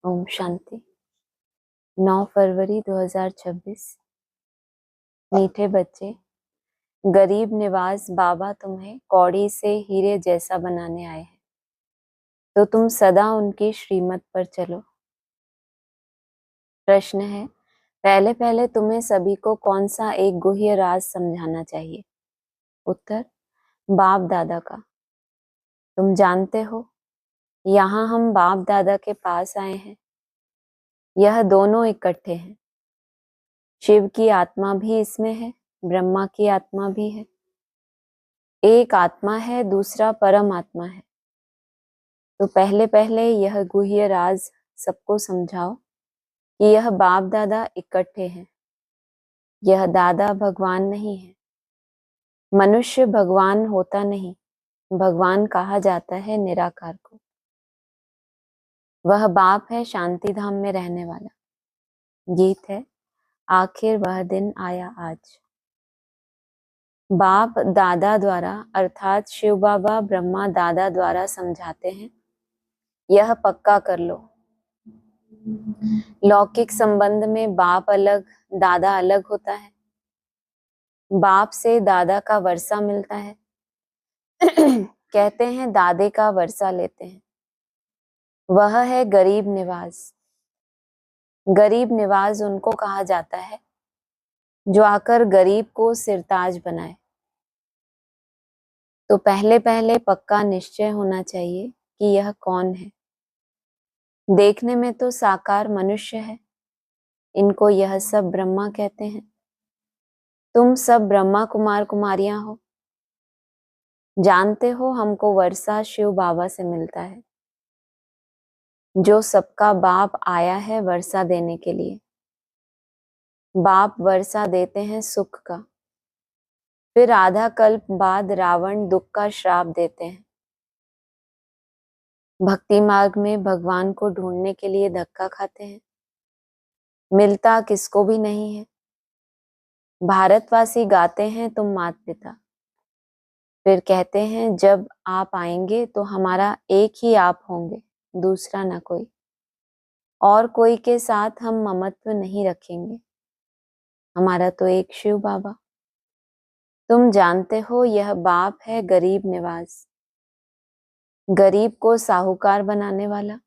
ओम शांति। 9 फरवरी 2026। मीठे बच्चे, गरीब निवाज बाबा तुम्हें कौड़ी से हीरे जैसा बनाने आए हैं, तो तुम सदा उनकी श्रीमत पर चलो। प्रश्न है, पहले पहले तुम्हें सभी को कौन सा एक गुह्य राज समझाना चाहिए? उत्तर, बाप दादा का। तुम जानते हो, यहाँ हम बाप दादा के पास आए हैं। यह दोनों इकट्ठे हैं। शिव की आत्मा भी इसमें है, ब्रह्मा की आत्मा भी है। एक आत्मा है, दूसरा परम आत्मा है। तो पहले पहले यह गुह्य राज सबको समझाओ कि यह बाप दादा इकट्ठे हैं। यह दादा भगवान नहीं है। मनुष्य भगवान होता नहीं, भगवान कहा जाता है निराकार को। वह बाप है, शांति धाम में रहने वाला। गीत है, आखिर वह दिन आया आज। बाप दादा द्वारा अर्थात शिव बाबा ब्रह्मा दादा द्वारा समझाते हैं, यह पक्का कर लो। लौकिक संबंध में बाप अलग दादा अलग होता है। बाप से दादा का वर्षा मिलता है। कहते हैं दादे का वर्षा लेते हैं। वह है गरीब निवाज। गरीब निवाज उनको कहा जाता है जो आकर गरीब को सिरताज बनाए। तो पहले पहले पक्का निश्चय होना चाहिए कि यह कौन है। देखने में तो साकार मनुष्य है, इनको यह सब ब्रह्मा कहते हैं। तुम सब ब्रह्मा कुमार कुमारियां हो। जानते हो हमको वर्षा शिव बाबा से मिलता है, जो सबका बाप आया है वर्षा देने के लिए। बाप वर्षा देते हैं सुख का, फिर आधा कल्प बाद रावण दुख का श्राप देते हैं। भक्ति मार्ग में भगवान को ढूंढने के लिए धक्का खाते हैं, मिलता किसको भी नहीं है। भारतवासी गाते हैं तुम मात पिता, फिर कहते हैं जब आप आएंगे तो हमारा एक ही आप होंगे, दूसरा ना कोई। और कोई के साथ हम ममत्व नहीं रखेंगे, हमारा तो एक शिव बाबा। तुम जानते हो यह बाप है गरीब निवाज, गरीब को साहूकार बनाने वाला।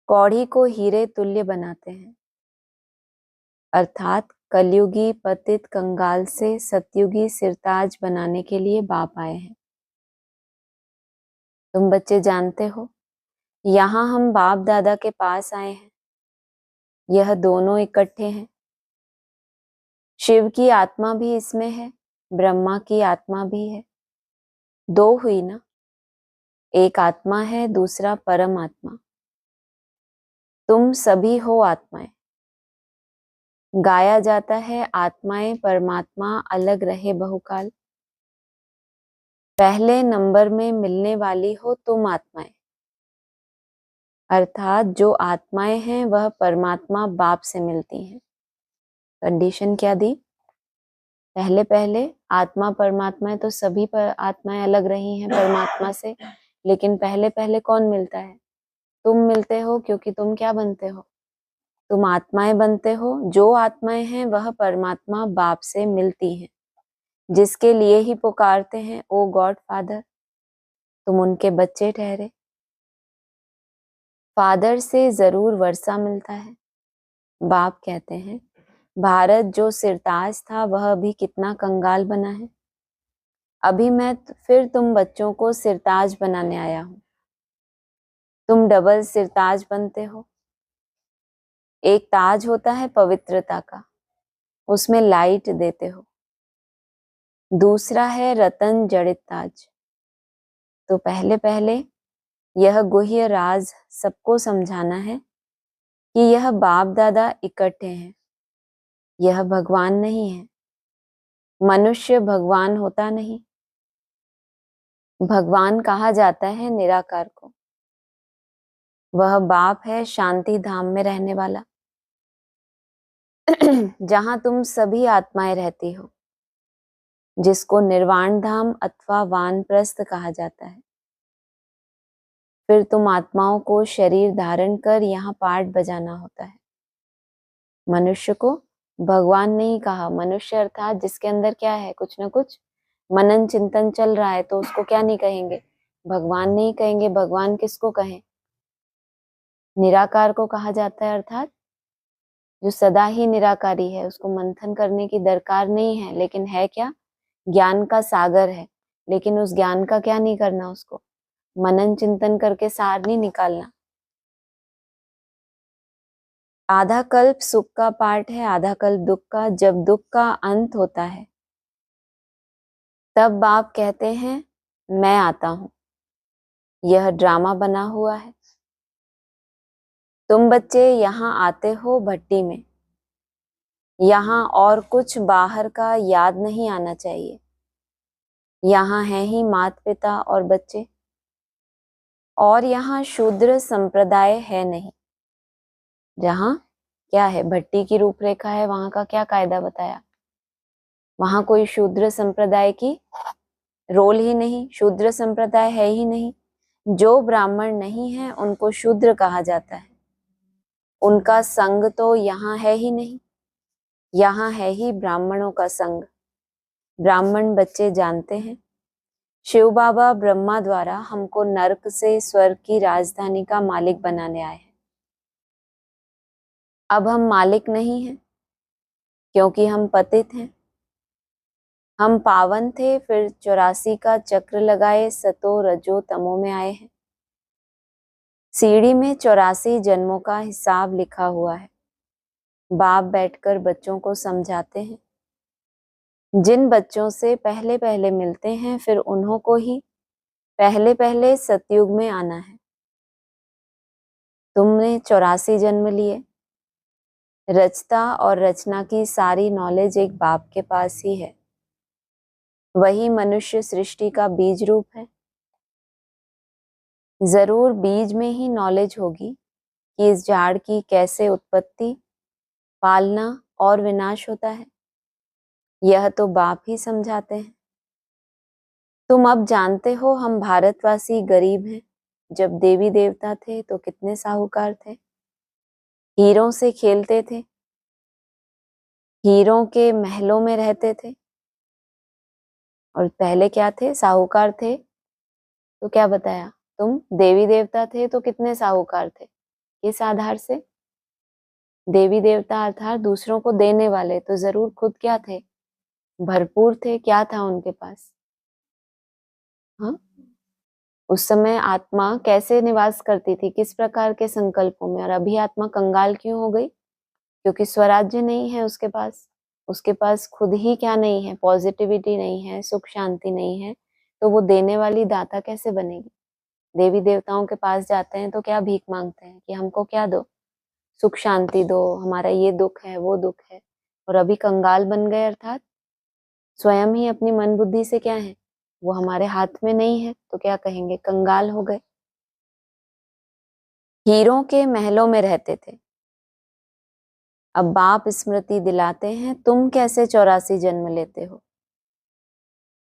कौड़ी को हीरे तुल्य बनाते हैं, अर्थात कलयुगी पतित कंगाल से सतयुगी सिरताज बनाने के लिए बाप आए हैं। तुम बच्चे जानते हो, यहाँ हम बाप दादा के पास आए हैं। यह दोनों इकट्ठे हैं। शिव की आत्मा भी इसमें है, ब्रह्मा की आत्मा भी है। दो हुई ना, एक आत्मा है, दूसरा परम आत्मा। तुम सभी हो आत्माएं। गाया जाता है आत्माएं परमात्मा अलग रहे बहुकाल। पहले नंबर में मिलने वाली हो तुम आत्माएं, अर्थात जो आत्माएं हैं वह परमात्मा बाप से मिलती हैं। कंडीशन क्या दी? पहले पहले आत्मा परमात्मा है, तो सभी पर आत्माएं अलग रही हैं परमात्मा से, लेकिन पहले पहले कौन मिलता है? तुम मिलते हो, क्योंकि तुम क्या बनते हो? तुम आत्माएं बनते हो। जो आत्माएं हैं वह परमात्मा बाप से मिलती हैं, जिसके लिए ही पुकारते हैं ओ गॉड फादर। तुम उनके बच्चे ठहरे। फादर से जरूर वर्षा मिलता है। बाप कहते हैं भारत जो सिरताज था वह अभी कितना कंगाल बना है। अभी मैं फिर तुम बच्चों को सिरताज बनाने आया हूं। तुम डबल सिरताज बनते हो। एक ताज होता है पवित्रता का, उसमें लाइट देते हो। दूसरा है रतन जड़ित ताज। तो पहले पहले यह गुह्य राज सबको समझाना है कि यह बाप दादा इकट्ठे हैं। यह भगवान नहीं है। मनुष्य भगवान होता नहीं, भगवान कहा जाता है निराकार को। वह बाप है शांति धाम में रहने वाला, जहां तुम सभी आत्माएं रहती हो, जिसको निर्वाण धाम अथवा वानप्रस्थ कहा जाता है। फिर तुम आत्माओं को शरीर धारण कर यहाँ पाठ बजाना होता है। मनुष्य को भगवान नहीं कहा, मनुष्य अर्थात जिसके अंदर क्या है, कुछ ना कुछ मनन चिंतन चल रहा है, तो उसको क्या नहीं कहेंगे, भगवान नहीं कहेंगे। भगवान किसको कहें? निराकार को कहा जाता है, अर्थात जो सदा ही निराकारी है, उसको मंथन करने की दरकार नहीं है, लेकिन है क्या, ज्ञान का सागर है। लेकिन उस ज्ञान का क्या नहीं करना, उसको मनन चिंतन करके सार नहीं निकालना। आधा कल्प सुख का पाठ है, आधा कल्प दुख का। जब दुख का अंत होता है तब बाप कहते हैं मैं आता हूं, यह ड्रामा बना हुआ है। तुम बच्चे यहाँ आते हो भट्टी में, यहाँ और कुछ बाहर का याद नहीं आना चाहिए। यहाँ है ही माता पिता और बच्चे, और यहाँ शूद्र संप्रदाय है नहीं। जहाँ क्या है, भट्टी की रूपरेखा है, वहां का क्या कायदा बताया, वहां कोई शूद्र संप्रदाय की रोल ही नहीं, शूद्र संप्रदाय है ही नहीं। जो ब्राह्मण नहीं है उनको शूद्र कहा जाता है, उनका संग तो यहाँ है ही नहीं। यहाँ है ही ब्राह्मणों का संग। ब्राह्मण बच्चे जानते हैं, शिव बाबा ब्रह्मा द्वारा हमको नरक से स्वर्ग की राजधानी का मालिक बनाने आए हैं। अब हम मालिक नहीं हैं, क्योंकि हम पतित हैं। हम पावन थे, फिर 84 का चक्र लगाए, सतो रजो तमो में आए हैं। सीढ़ी में 84 जन्मों का हिसाब लिखा हुआ है। बाप बैठकर बच्चों को समझाते हैं। जिन बच्चों से पहले पहले मिलते हैं, फिर उन्हों को ही पहले पहले सतयुग में आना है। तुमने 84 जन्म लिए। रचता और रचना की सारी नॉलेज एक बाप के पास ही है। वही मनुष्य सृष्टि का बीज रूप है। जरूर बीज में ही नॉलेज होगी कि इस झाड़ की कैसे उत्पत्ति, पालना और विनाश होता है। यह तो बाप ही समझाते हैं। तुम अब जानते हो हम भारतवासी गरीब हैं। जब देवी देवता थे तो कितने साहूकार थे, हीरों से खेलते थे, हीरों के महलों में रहते थे। और पहले क्या थे, साहूकार थे। तो क्या बताया, तुम देवी देवता थे तो कितने साहूकार थे, किस आधार से? देवी देवता अर्थात दूसरों को देने वाले, तो जरूर खुद क्या थे, भरपूर थे। क्या था उनके पास? हाँ, उस समय आत्मा कैसे निवास करती थी, किस प्रकार के संकल्पों में? और अभी आत्मा कंगाल क्यों हो गई? क्योंकि स्वराज्य नहीं है उसके पास। उसके पास खुद ही क्या नहीं है, पॉजिटिविटी नहीं है, सुख शांति नहीं है, तो वो देने वाली दाता कैसे बनेगी? देवी देवताओं के पास जाते हैं तो क्या भीख मांगते हैं कि हमको क्या दो, सुख शांति दो, हमारा ये दुख है वो दुख है। और अभी कंगाल बन गए, अर्थात स्वयं ही अपनी मन बुद्धि से क्या है, वो हमारे हाथ में नहीं है, तो क्या कहेंगे, कंगाल हो गए। हीरों के महलों में रहते थे। अब बाप स्मृति दिलाते हैं, तुम कैसे 84 जन्म लेते हो।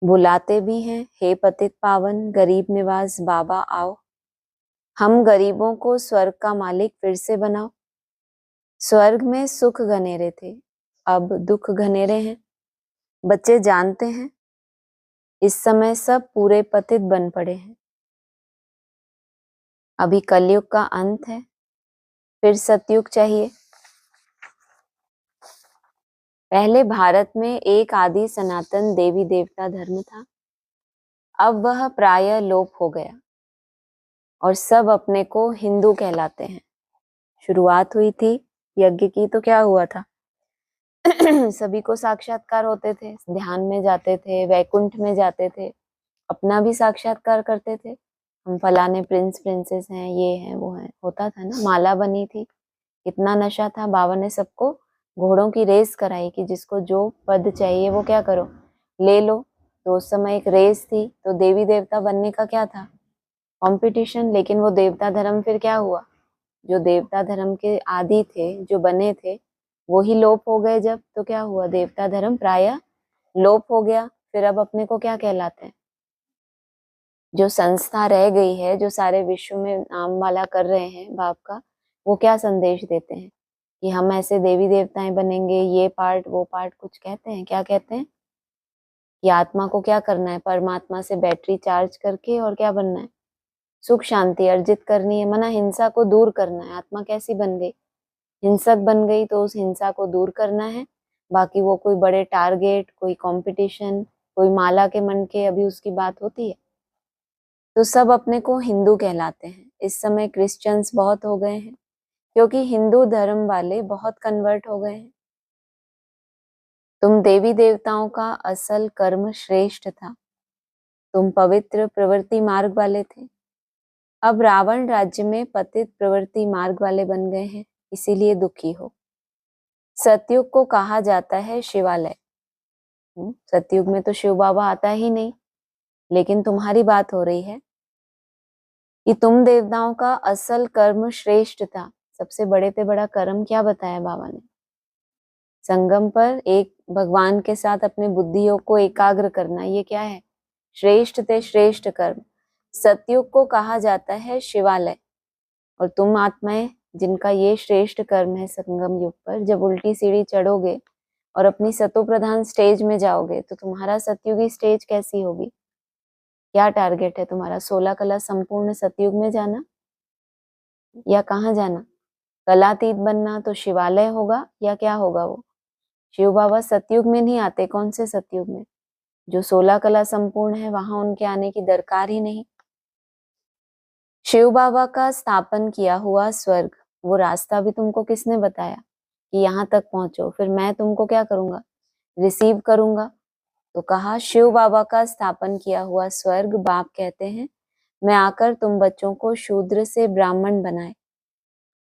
बुलाते भी हैं, हे पतित पावन गरीब निवास बाबा आओ, हम गरीबों को स्वर्ग का मालिक फिर से बनाओ। स्वर्ग में सुख घनेरे थे, अब दुख घनेरे हैं। बच्चे जानते हैं इस समय सब पूरे पतित बन पड़े हैं। अभी कलयुग का अंत है, फिर सतयुग चाहिए। पहले भारत में एक आदि सनातन देवी देवता धर्म था, अब वह प्रायः लोप हो गया और सब अपने को हिंदू कहलाते हैं। शुरुआत हुई थी यज्ञ की तो क्या हुआ था सभी को साक्षात्कार होते थे, ध्यान में जाते थे, वैकुंठ में जाते थे, अपना भी साक्षात्कार करते थे। हम फलाने प्रिंस प्रिंसेस हैं, ये हैं वो हैं, होता था ना। माला बनी थी, कितना नशा था। बाबा ने सबको घोड़ों की रेस कराई कि जिसको जो पद चाहिए वो क्या करो, ले लो। तो उस समय एक रेस थी, तो देवी देवता बनने का क्या था, कंपटीशन। लेकिन वो देवता धर्म फिर क्या हुआ, जो देवता धर्म के आदि थे, जो बने थे, वो ही लोप हो गए। जब तो क्या हुआ, देवता धर्म प्रायः लोप हो गया। फिर अब अपने को क्या कहलाते हैं, जो संस्था रह गई है, जो सारे विश्व में नाम वाला कर रहे हैं बाप का, वो क्या संदेश देते हैं कि हम ऐसे देवी देवताएं बनेंगे, ये पार्ट वो पार्ट, कुछ कहते हैं, क्या कहते हैं कि आत्मा को क्या करना है, परमात्मा से बैटरी चार्ज करके और क्या बनना है, सुख शांति अर्जित करनी है, मना हिंसा को दूर करना है। आत्मा कैसी बन गई, हिंसक बन गई, तो उस हिंसा को दूर करना है। बाकी वो कोई बड़े टारगेट, कोई कंपटीशन, कोई माला के मन के, अभी उसकी बात होती है। तो सब अपने को हिंदू कहलाते हैं। इस समय क्रिश्चियंस बहुत हो गए हैं क्योंकि हिंदू धर्म वाले बहुत कन्वर्ट हो गए हैं। तुम देवी देवताओं का असल कर्म श्रेष्ठ था, तुम पवित्र प्रवृत्ति मार्ग वाले थे। अब रावण राज्य में पतित प्रवृत्ति मार्ग वाले बन गए हैं, इसीलिए दुखी हो। सतयुग को कहा जाता है शिवालय। सतयुग में तो शिव बाबा आता ही नहीं, लेकिन तुम्हारी बात हो रही है कि तुम देवताओं का असल कर्म श्रेष्ठ था। सबसे बड़े से बड़ा कर्म क्या बताया बाबा ने? संगम पर एक भगवान के साथ अपने बुद्धियों को एकाग्र करना, ये क्या है? श्रेष्ठ ते श्रेष्ठ कर्म। सतयुग को कहा जाता है शिवालय, और तुम आत्माएं जिनका ये श्रेष्ठ कर्म है, संगम युग पर जब उल्टी सीढ़ी चढ़ोगे और अपनी सतो प्रधान स्टेज में जाओगे, तो तुम्हारा सतयुगी स्टेज कैसी होगी? क्या टारगेट है तुम्हारा? 16 कला संपूर्ण सतयुग में जाना या कहाँ जाना? कलातीत बनना तो शिवालय होगा या क्या होगा? वो शिव बाबा सतयुग में नहीं आते। कौन से सतयुग में? जो 16 कला संपूर्ण है, वहां उनके आने की दरकार ही नहीं। शिव बाबा का स्थापन किया हुआ स्वर्ग, वो रास्ता भी तुमको किसने बताया कि यहाँ तक पहुंचो? फिर मैं तुमको क्या करूंगा? रिसीव करूंगा। तो कहा शिव बाबा का स्थापन किया हुआ स्वर्ग, बाप कहते हैं मैं आकर तुम बच्चों को शूद्र से ब्राह्मण बनाए,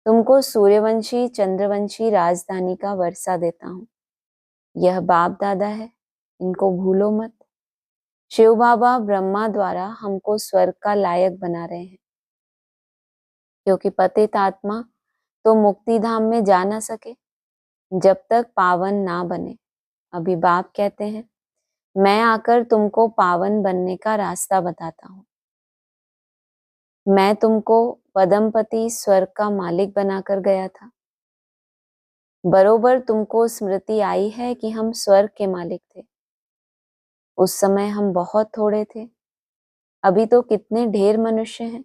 तुमको सूर्यवंशी चंद्रवंशी राजधानी का वर्षा देता हूँ। यह बाप दादा है, इनको भूलो मत। शिव बाबा ब्रह्मा द्वारा हमको स्वर्ग का लायक बना रहे हैं, क्योंकि पतित आत्मा तो मुक्ति धाम में जा ना सके जब तक पावन ना बने। अभी बाप कहते हैं मैं आकर तुमको पावन बनने का रास्ता बताता हूँ। मैं तुमको पदमपति स्वर्ग का मालिक बनाकर गया था। बरोबर तुमको स्मृति आई है कि हम स्वर्ग के मालिक थे। उस समय हम बहुत थोड़े थे, अभी तो कितने ढेर मनुष्य हैं।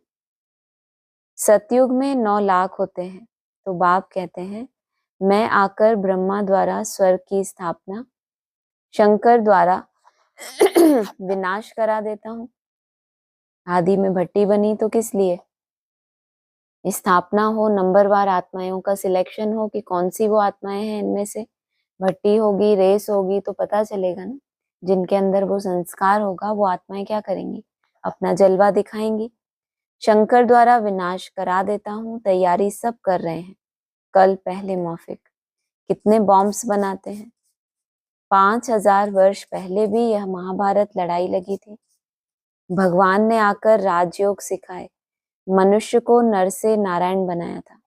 सतयुग में 9 लाख होते हैं। तो बाप कहते हैं मैं आकर ब्रह्मा द्वारा स्वर्ग की स्थापना, शंकर द्वारा विनाश करा देता हूँ। आदि में भट्टी बनी तो किस लिए? स्थापना हो, नंबरवार आत्माओं का सिलेक्शन हो कि कौन सी वो आत्माएं हैं, इनमें से भट्टी होगी, रेस होगी, तो पता चलेगा ना। जिनके अंदर वो संस्कार होगा, वो आत्माएं क्या करेंगी? अपना जलवा दिखाएंगी। शंकर द्वारा विनाश करा देता हूँ, तैयारी सब कर रहे हैं। कल पहले मौफिक कितने बॉम्ब्स बनाते हैं। 5000 वर्ष पहले भी यह महाभारत लड़ाई लगी थी। भगवान ने आकर राजयोग सिखाए, मनुष्य को नर से नारायण बनाया था।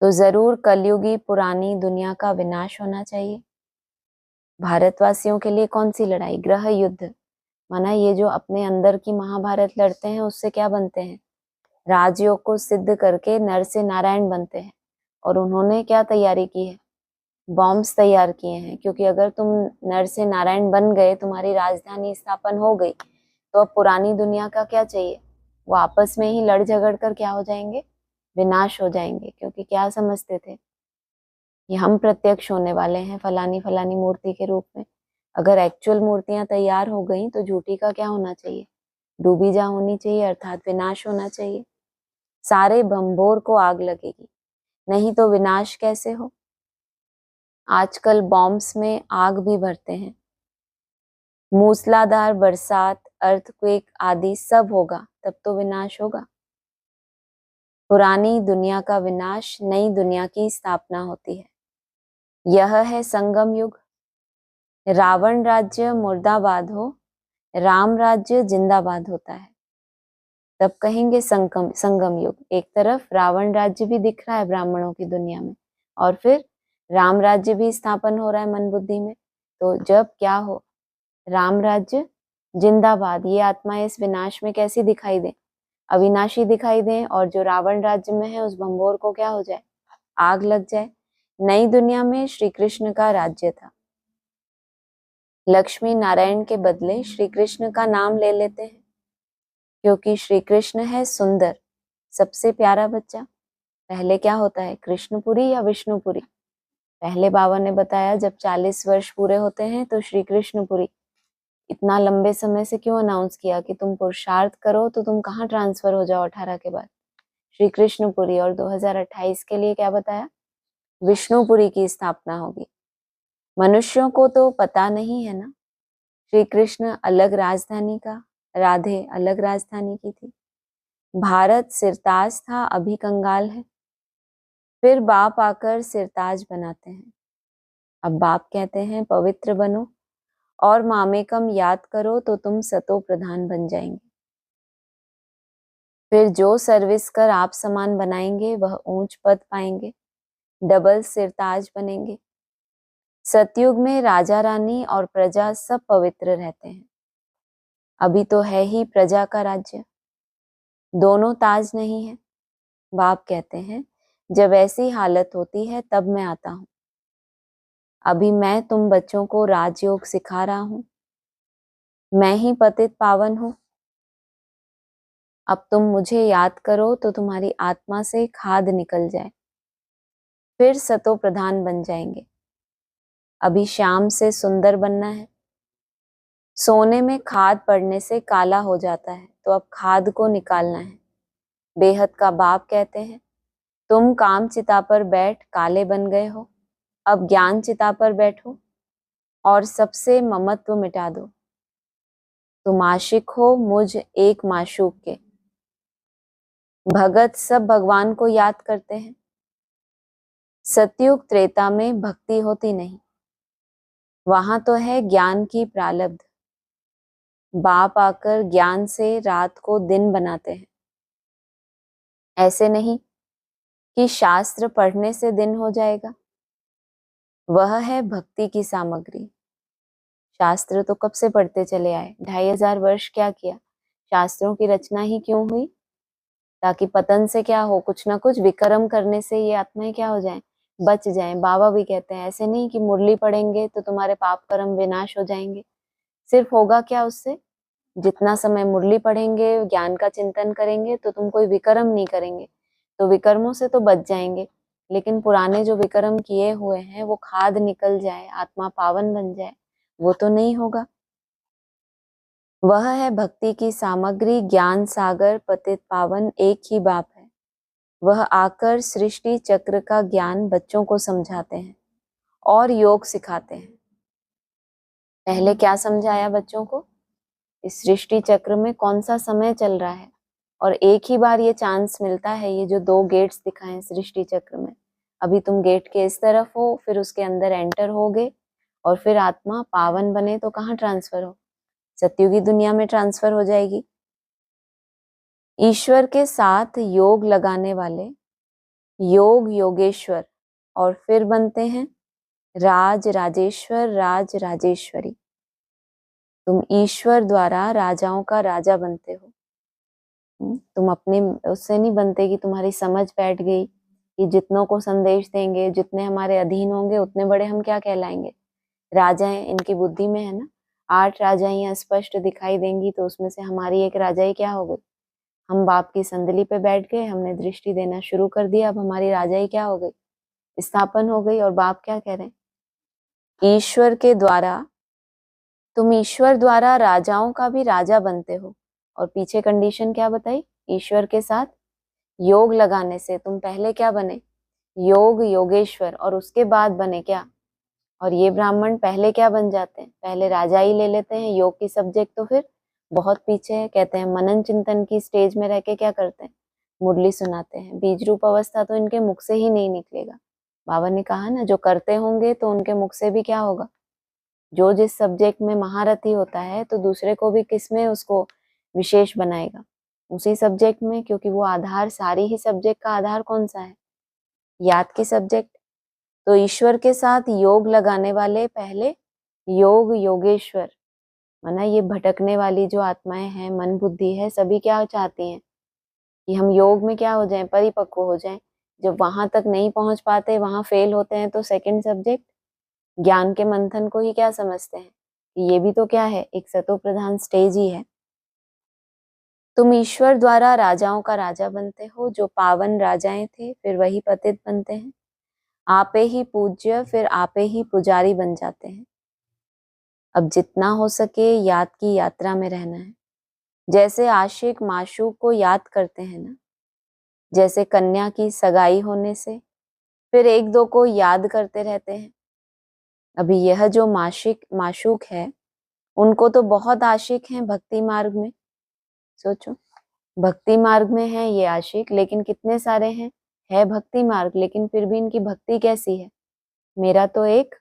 तो जरूर कलयुगी पुरानी दुनिया का विनाश होना चाहिए। भारतवासियों के लिए कौन सी लड़ाई? ग्रह युद्ध। माना ये जो अपने अंदर की महाभारत लड़ते हैं, उससे क्या बनते हैं? राजयोग को सिद्ध करके नर से नारायण बनते हैं। और उन्होंने क्या तैयारी की है? बॉम्ब्स तैयार किए हैं, क्योंकि अगर तुम नर से नारायण बन गए, तुम्हारी राजधानी स्थापन हो गई, तो अब पुरानी दुनिया का क्या चाहिए? वो आपस में ही लड़ झगड़ कर क्या हो जाएंगे? विनाश हो जाएंगे। क्योंकि क्या समझते थे कि हम प्रत्यक्ष होने वाले हैं फलानी फलानी मूर्ति के रूप में। अगर एक्चुअल मूर्तियां तैयार हो गई तो झूठी का क्या होना चाहिए? डूबी जा होनी चाहिए, अर्थात विनाश होना चाहिए। सारे भंबोर को आग लगेगी, नहीं तो विनाश कैसे हो? आजकल बॉम्ब्स में आग भी भरते हैं। मूसलाधार बरसात, अर्थक्वेक आदि सब होगा, तब तो विनाश होगा। पुरानी दुनिया का विनाश, नई दुनिया की स्थापना होती है। यह है संगम युग। रावण राज्य मुर्दाबाद हो, राम राज्य जिंदाबाद होता है, तब कहेंगे संगम युग। एक तरफ रावण राज्य भी दिख रहा है ब्राह्मणों की दुनिया में, और फिर राम राज्य भी स्थापन हो रहा है मन बुद्धि में। तो जब क्या हो? राम राज्य जिंदाबाद। ये आत्माएं इस विनाश में कैसी दिखाई दें? अविनाशी दिखाई दें, और जो रावण राज्य में है उस भंबोर को क्या हो जाए? आग लग जाए। नई दुनिया में श्री कृष्ण का राज्य था। लक्ष्मी नारायण के बदले श्री कृष्ण का नाम ले लेते हैं, क्योंकि श्री कृष्ण है सुंदर, सबसे प्यारा बच्चा। पहले क्या होता है, कृष्णपुरी या विष्णुपुरी? पहले बाबा ने बताया जब 40 वर्ष पूरे होते हैं तो श्री कृष्णपुरी। इतना लंबे समय से क्यों अनाउंस किया कि तुम पुरुषार्थ करो तो तुम कहाँ ट्रांसफर हो जाओ 18 के बाद? श्री कृष्णपुरी। और 2028 के लिए क्या बताया? विष्णुपुरी की स्थापना होगी। मनुष्यों को तो पता नहीं है ना, श्री कृष्ण अलग राजधानी का, राधे अलग राजधानी की थी। भारत सिरताज था, अभी कंगाल है। फिर बाप आकर सिरताज बनाते हैं। अब बाप कहते हैं पवित्र बनो और मामेकम याद करो तो तुम सतो प्रधान बन जाएंगे। फिर जो सर्विस कर आप समान बनाएंगे वह ऊंच पद पाएंगे, डबल सिरताज बनेंगे। सतयुग में राजा रानी और प्रजा सब पवित्र रहते हैं। अभी तो है ही प्रजा का राज्य, दोनों ताज नहीं है। बाप कहते हैं जब ऐसी हालत होती है तब मैं आता हूं। अभी मैं तुम बच्चों को राजयोग सिखा रहा हूं, मैं ही पतित पावन हूं। अब तुम मुझे याद करो तो तुम्हारी आत्मा से खाद निकल जाए, फिर सतो प्रधान बन जाएंगे। अभी शाम से सुंदर बनना है। सोने में खाद पड़ने से काला हो जाता है, तो अब खाद को निकालना है। बेहद का बाप कहते हैं तुम काम चिता पर बैठ काले बन गए हो, अब ज्ञान चिता पर बैठो और सबसे ममत्व मिटा दो। तुम आशिक हो मुझ एक माशूक के। भगत सब भगवान को याद करते हैं। सतयुग त्रेता में भक्ति होती नहीं, वहां तो है ज्ञान की प्रालब्ध। बाप आकर ज्ञान से रात को दिन बनाते हैं। ऐसे नहीं कि शास्त्र पढ़ने से दिन हो जाएगा, वह है भक्ति की सामग्री। शास्त्र तो कब से पढ़ते चले आए, 2500 वर्ष क्या किया? शास्त्रों की रचना ही क्यों हुई? ताकि पतन से क्या हो, कुछ ना कुछ विक्रम करने से ये आत्माएं क्या हो जाएं, बच जाएं। बाबा भी कहते हैं ऐसे नहीं कि मुरली पढ़ेंगे तो तुम्हारे पाप कर्म विनाश हो जाएंगे। सिर्फ होगा क्या उससे? जितना समय मुरली पढ़ेंगे, ज्ञान का चिंतन करेंगे तो तुम कोई विक्रम नहीं करेंगे, तो विकर्मों से तो बच जाएंगे। लेकिन पुराने जो विक्रम किए हुए हैं वो खाद निकल जाए, आत्मा पावन बन जाए, वो तो नहीं होगा। वह है भक्ति की सामग्री, ज्ञान सागर पतित पावन एक ही बाप है। वह आकर सृष्टि चक्र का ज्ञान बच्चों को समझाते हैं और योग सिखाते हैं। पहले क्या समझाया बच्चों को? इस सृष्टि चक्र में कौन सा समय चल रहा है, और एक ही बार ये चांस मिलता है। ये जो 2 गेट्स दिखाए सृष्टि चक्र में, अभी तुम गेट के इस तरफ हो, फिर उसके अंदर एंटर होगे और फिर आत्मा पावन बने तो कहाँ ट्रांसफर हो? सतयुगी दुनिया में ट्रांसफर हो जाएगी। ईश्वर के साथ योग लगाने वाले योग योगेश्वर और फिर बनते हैं राज राजेश्वर, राज राजेश्वरी। तुम ईश्वर द्वारा राजाओं का राजा बनते हो। तुम अपने उससे नहीं बनते कि तुम्हारी समझ बैठ गई कि जितनों को संदेश देंगे, जितने हमारे अधीन होंगे उतने बड़े हम क्या कहलाएंगे, राजाएं। इनकी बुद्धि में है ना 8 राजाइयां स्पष्ट दिखाई देंगी, तो उसमें से हमारी एक राजाई क्या हो गई? हम बाप की संदली पे बैठ गए, हमने दृष्टि देना शुरू कर दिया, अब हमारी राजाई क्या हो गई? स्थापन हो गई। और बाप क्या कह रहे हैं? ईश्वर के द्वारा, तुम ईश्वर द्वारा राजाओं का भी राजा बनते हो। और पीछे कंडीशन क्या बताई? ईश्वर के साथ योग लगाने से तुम पहले क्या बने? योग योगेश्वर, और उसके बाद बने क्या? और ये ब्राह्मण पहले क्या बन जाते हैं? पहले राजा ही ले लेते हैं योग की सब्जेक्ट, तो फिर बहुत पीछे है। कहते हैं मनन चिंतन की स्टेज में रह के क्या करते हैं? मुरली सुनाते हैं। बीज रूप अवस्था तो इनके मुख से ही नहीं निकलेगा। बाबा ने कहा ना जो करते होंगे तो उनके मुख से भी क्या होगा? जो जिस सब्जेक्ट में महारथी होता है तो दूसरे को भी किसमें उसको विशेष बनाएगा? उसी सब्जेक्ट में, क्योंकि वो आधार, सारी ही सब्जेक्ट का आधार कौन सा है? याद की सब्जेक्ट। तो ईश्वर के साथ योग लगाने वाले पहले योग योगेश्वर, माना ये भटकने वाली जो आत्माएं हैं, मन बुद्धि है, सभी क्या चाहती हैं कि हम योग में क्या हो जाएं, परिपक्व हो जाएं। जब वहां तक नहीं पहुंच पाते, वहां फेल होते हैं, तो सेकंड सब्जेक्ट ज्ञान के मंथन को ही क्या समझते हैं कि ये भी तो क्या है, एक सतो प्रधान स्टेज ही है। तुम ईश्वर द्वारा राजाओं का राजा बनते हो, जो पावन राजाएं थे फिर वही पतित बनते हैं। आपे ही पूज्य फिर आपे ही पुजारी बन जाते हैं। अब जितना हो सके याद की यात्रा में रहना है। जैसे आशिक माशूक को याद करते हैं ना, जैसे कन्या की सगाई होने से फिर एक दो को याद करते रहते हैं। अभी यह जो माशूक है, उनको तो बहुत आशिक हैं भक्ति मार्ग में। सोचो, भक्ति मार्ग में है ये आशिक, लेकिन कितने सारे हैं, है भक्ति मार्ग, लेकिन फिर भी इनकी भक्ति कैसी है, मेरा तो एक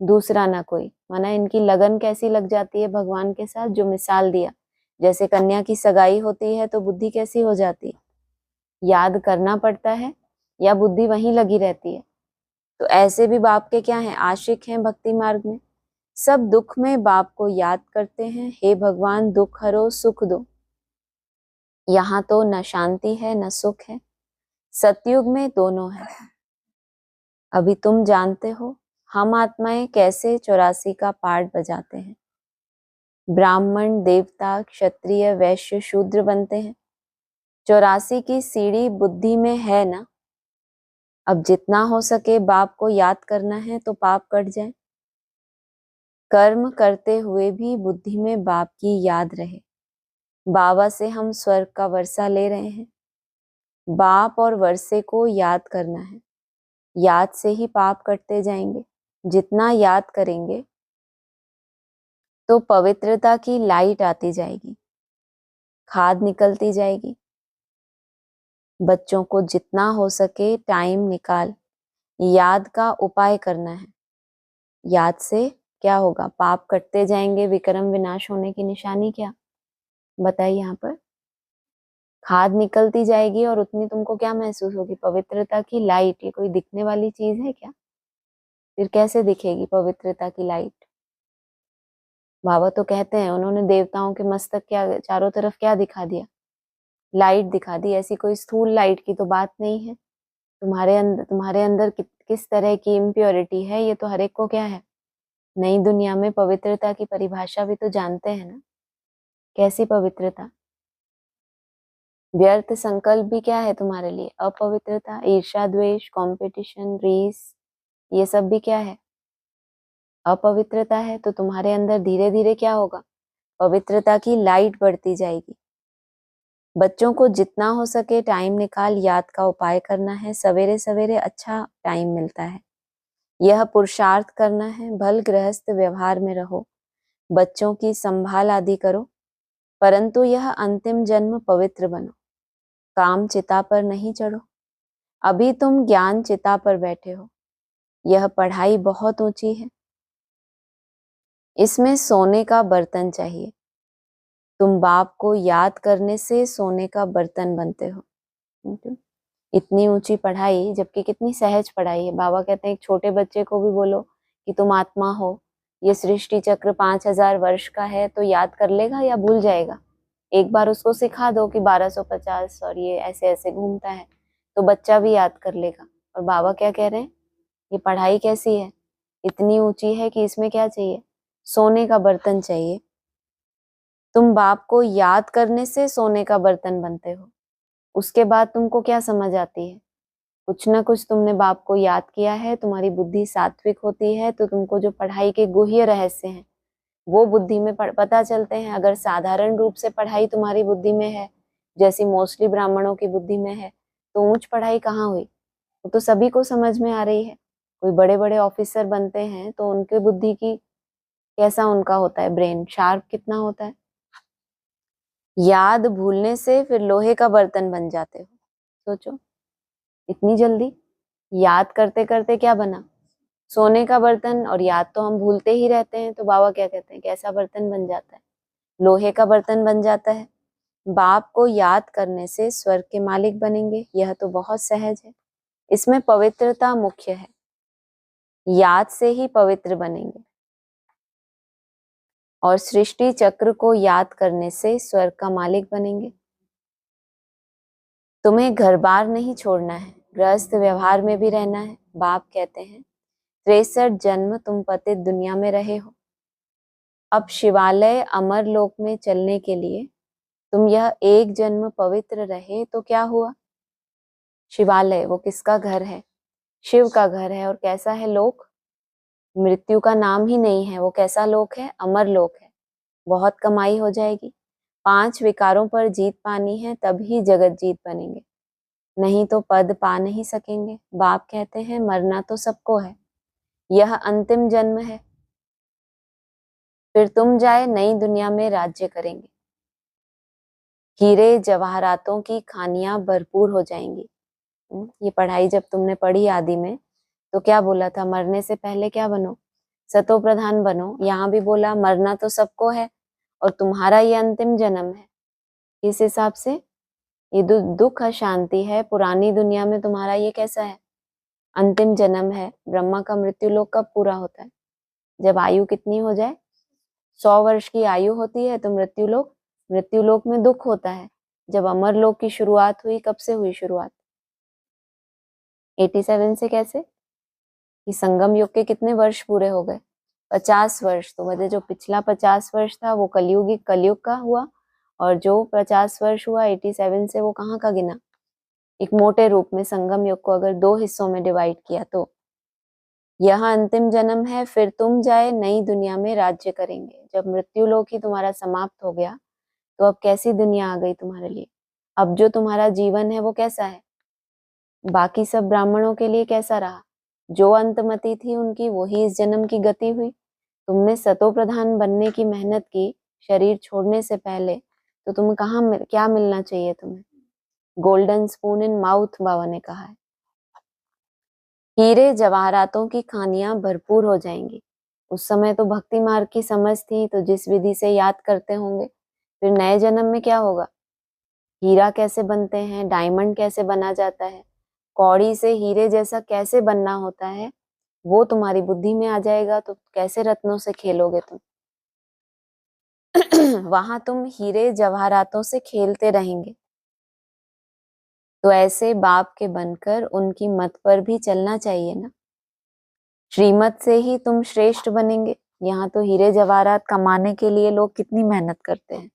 दूसरा ना कोई। माना इनकी लगन कैसी लग जाती है भगवान के साथ, जो मिसाल दिया। जैसे कन्या की सगाई होती है तो बुद्धि कैसी हो जाती है, याद करना पड़ता है या बुद्धि वहीं लगी रहती है। तो ऐसे भी बाप के क्या हैं, आशिक हैं भक्ति मार्ग में। सब दुख में बाप को याद करते हैं, हे भगवान दुख हरो सुख दो। यहाँ तो न शांति है न सुख है, सतयुग में दोनों है। अभी तुम जानते हो हम आत्माएं कैसे 84 का पार्ट बजाते हैं। ब्राह्मण देवता क्षत्रिय वैश्य शूद्र बनते हैं। 84 की सीढ़ी बुद्धि में है ना। अब जितना हो सके बाप को याद करना है तो पाप कट जाए। कर्म करते हुए भी बुद्धि में बाप की याद रहे। बाबा से हम स्वर्ग का वर्षा ले रहे हैं। बाप और वर्षे को याद करना है, याद से ही पाप कटते जाएंगे। जितना याद करेंगे तो पवित्रता की लाइट आती जाएगी, खाद निकलती जाएगी। बच्चों को जितना हो सके टाइम निकाल याद का उपाय करना है। याद से क्या होगा, पाप कटते जाएंगे। विक्रम विनाश होने की निशानी क्या बताइए, यहाँ पर खाद निकलती जाएगी और उतनी तुमको क्या महसूस होगी, पवित्रता की लाइट। ये कोई दिखने वाली चीज है क्या, फिर कैसे दिखेगी पवित्रता की लाइट। बाबा तो कहते हैं उन्होंने देवताओं के मस्तक क्या चारों तरफ क्या दिखा दिया, लाइट दिखा दी। ऐसी कोई स्थूल लाइट की तो बात नहीं है। तुम्हारे अंदर किस तरह की इम्प्योरिटी है, ये तो हर एक को क्या है, नई दुनिया में पवित्रता की परिभाषा भी तो जानते हैं ना। कैसी पवित्रता, व्यर्थ संकल्प भी क्या है तुम्हारे लिए, अपवित्रता, ईर्ष्या द्वेष कंपटीशन रीस, ये सब भी क्या है, अपवित्रता है। तो तुम्हारे अंदर धीरे धीरे क्या होगा, पवित्रता की लाइट बढ़ती जाएगी। बच्चों को जितना हो सके टाइम निकाल याद का उपाय करना है। सवेरे सवेरे अच्छा टाइम मिलता है, यह पुरुषार्थ करना है। भल गृहस्थ व्यवहार में रहो, बच्चों की संभाल आदि करो, परंतु यह अंतिम जन्म पवित्र बनो। काम चिता पर नहीं चढ़ो। अभी तुम ज्ञान चिता पर बैठे हो, यह पढ़ाई बहुत ऊंची है, इसमें सोने का बर्तन चाहिए। तुम बाप को याद करने से सोने का बर्तन बनते हो। इतनी ऊंची पढ़ाई, जबकि कितनी सहज पढ़ाई है। बाबा कहते हैं एक छोटे बच्चे को भी बोलो कि तुम आत्मा हो, ये सृष्टि चक्र 5000 वर्ष का है, तो याद कर लेगा या भूल जाएगा। एक बार उसको सिखा दो कि 1250 और ये ऐसे ऐसे घूमता है, तो बच्चा भी याद कर लेगा। और बाबा क्या कह रहे हैं, ये पढ़ाई कैसी है, इतनी ऊंची है कि इसमें क्या चाहिए, सोने का बर्तन चाहिए। तुम बाप को याद करने से सोने का बर्तन बनते हो। उसके बाद तुमको क्या समझ आती है, कुछ ना कुछ तुमने बाप को याद किया है, तुम्हारी बुद्धि सात्विक होती है, तो तुमको जो पढ़ाई के गुह्य रहस्य हैं वो बुद्धि में पता चलते हैं। अगर साधारण रूप से पढ़ाई तुम्हारी बुद्धि में है, जैसी मोस्टली ब्राह्मणों की बुद्धि में है, तो ऊंच पढ़ाई कहाँ हुई, वो तो सभी को समझ में आ रही है। कोई बड़े बड़े ऑफिसर बनते हैं तो उनके बुद्धि की कैसा उनका होता है, ब्रेन शार्प कितना होता है। याद भूलने से फिर लोहे का बर्तन बन जाते हो। सोचो, इतनी जल्दी याद करते करते क्या बना, सोने का बर्तन। और याद तो हम भूलते ही रहते हैं, तो बाबा क्या कहते हैं, कैसा बर्तन बन जाता है, लोहे का बर्तन बन जाता है। बाप को याद करने से स्वर्ग के मालिक बनेंगे, यह तो बहुत सहज है। इसमें पवित्रता मुख्य है, याद से ही पवित्र बनेंगे। और सृष्टि चक्र को याद करने से स्वर्ग का मालिक बनेंगे। तुम्हें घर बार नहीं छोड़ना है, गृहस्थ व्यवहार में भी रहना है। बाप कहते हैं 63 जन्म तुम पतित दुनिया में रहे हो। अब शिवालय अमर लोक में चलने के लिए तुम यह एक जन्म पवित्र रहे तो क्या हुआ। शिवालय वो किसका घर है? शिव का घर है। और कैसा है लोक? मृत्यु का नाम ही नहीं है। वो कैसा लोक है? अमर लोक है। बहुत कमाई हो जाएगी। 5 विकारों पर जीत पानी है, तभी जगत जीत बनेंगे, नहीं तो पद पा नहीं सकेंगे। बाप कहते हैं मरना तो सबको है, यह अंतिम जन्म है, फिर तुम जाए नई दुनिया में राज्य करेंगे। हीरे जवाहरातों की खानियां भरपूर हो जाएंगी। ये पढ़ाई जब तुमने पढ़ी आदि में, तो क्या बोला था? मरने से पहले क्या बनो? सतो प्रधान बनो। यहाँ भी बोला मरना तो सबको है और तुम्हारा ये अंतिम जन्म है। इस हिसाब से ये दुख अशांति है। पुरानी दुनिया में तुम्हारा ये कैसा है? अंतिम जन्म है। ब्रह्मा का मृत्यु लोक कब पूरा होता है? जब आयु कितनी हो जाए? 100 वर्ष की आयु होती है तो मृत्यु लोक में दुख होता है। जब अमर लोक की शुरुआत हुई, कब से हुई शुरुआत? 87 से। कैसे? कि संगम युग के कितने वर्ष पूरे हो गए? 50 वर्ष। तो वजह जो पिछला 50 वर्ष था वो कलयुग का हुआ, और जो 50 वर्ष हुआ 87 से, वो कहाँ का गिना? एक मोटे रूप में संगम युग को अगर 2 हिस्सों में डिवाइड किया तो यह अंतिम जन्म है, फिर तुम जाए नई दुनिया में राज्य करेंगे। जब मृत्यु लोक ही तुम्हारा समाप्त हो गया तो अब कैसी दुनिया आ गई तुम्हारे लिए? अब जो तुम्हारा जीवन है वो कैसा है? बाकी सब ब्राह्मणों के लिए कैसा रहा? जो अंतमति थी उनकी वही इस जन्म की गति हुई। तुमने सतो प्रधान बनने की मेहनत की शरीर छोड़ने से पहले, तो तुम्हें क्या मिलना चाहिए तुम्हें? गोल्डन स्पून इन माउथ, बाबा ने कहा है। हीरे जवाहरातों की खानियां भरपूर हो जाएंगी। उस समय तो भक्ति मार्ग की समझ थी, तो जिस विधि से याद करते होंगे। फिर नए जन्म में क्या होगा? हीरा कैसे बनते हैं, डायमंड कैसे बना जाता है, कौड़ी से हीरे जैसा कैसे बनना होता है, वो तुम्हारी बुद्धि में आ जाएगा। तो कैसे रत्नों से खेलोगे तुम? वहां तुम हीरे जवाहरातों से खेलते रहेंगे। तो ऐसे बाप के बनकर उनकी मत पर भी चलना चाहिए ना। श्रीमत से ही तुम श्रेष्ठ बनेंगे। यहाँ तो हीरे जवाहरात कमाने के लिए लोग कितनी मेहनत करते हैं,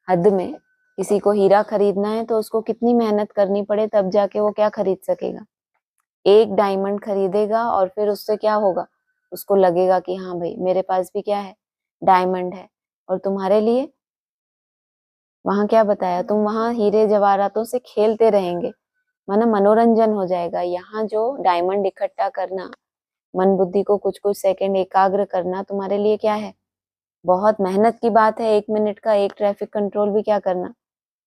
हद में। किसी को हीरा खरीदना है तो उसको कितनी मेहनत करनी पड़े, तब जाके वो क्या खरीद सकेगा? एक डायमंड खरीदेगा और फिर उससे क्या होगा? उसको लगेगा कि हाँ भाई मेरे पास भी क्या है? डायमंड है। और तुम्हारे लिए वहां क्या बताया? तुम वहां हीरे जवाहरातों से खेलते रहेंगे, माना मनोरंजन हो जाएगा। यहाँ जो डायमंड इकट्ठा करना, मन बुद्धि को कुछ कुछ सेकंड एकाग्र करना, तुम्हारे लिए क्या है? बहुत मेहनत की बात है। 1 मिनट का एक ट्रैफिक कंट्रोल भी क्या करना,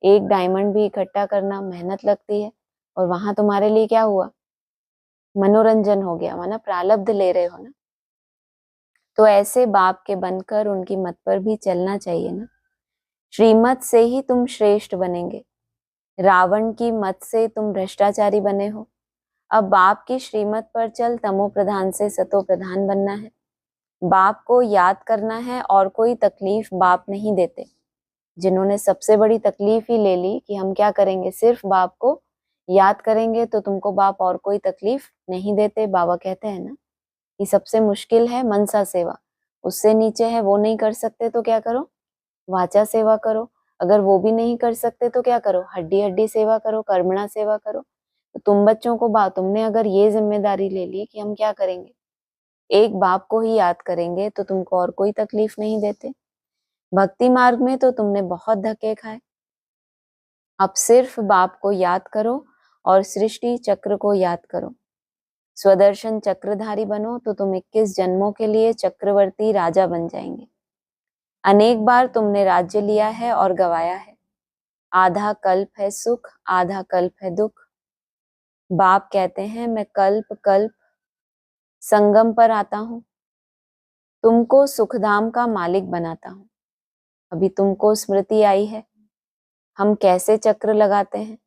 एक डायमंड भी इकट्ठा करना मेहनत लगती है। और वहां तुम्हारे लिए क्या हुआ? मनोरंजन हो गया, माना प्रारब्ध ले रहे हो ना। तो ऐसे बाप के बनकर उनकी मत पर भी चलना चाहिए ना। श्रीमत से ही तुम श्रेष्ठ बनेंगे। रावण की मत से तुम भ्रष्टाचारी बने हो। अब बाप की श्रीमत पर चल, तमो प्रधान से सतो प्रधान बनना है। बाप को याद करना है, और कोई तकलीफ बाप नहीं देते। जिन्होंने सबसे बड़ी तकलीफ ही ले ली कि हम क्या करेंगे, सिर्फ बाप को याद करेंगे, तो तुमको बाप और कोई तकलीफ नहीं देते। बाबा कहते हैं ना कि सबसे मुश्किल है मनसा सेवा, उससे नीचे है वो नहीं कर सकते तो क्या करो? वाचा सेवा करो। अगर वो भी नहीं कर सकते तो क्या करो? हड्डी हड्डी सेवा करो, कर्मणा सेवा करो। तो तुम बच्चों को तुमने अगर ये जिम्मेदारी ले ली कि हम क्या करेंगे, एक बाप को ही याद करेंगे, तो तुमको और कोई तकलीफ नहीं देते। भक्ति मार्ग में तो तुमने बहुत धक्के खाए। अब सिर्फ बाप को याद करो और सृष्टि चक्र को याद करो। स्वदर्शन चक्रधारी बनो तो तुम 21 जन्मों के लिए चक्रवर्ती राजा बन जाएंगे। अनेक बार तुमने राज्य लिया है और गवाया है। आधा कल्प है सुख, आधा कल्प है दुख। बाप कहते हैं मैं कल्प कल्प संगम पर आता हूँ, तुमको सुखधाम का मालिक बनाता हूँ। अभी तुमको स्मृति आई है हम कैसे चक्र लगाते हैं,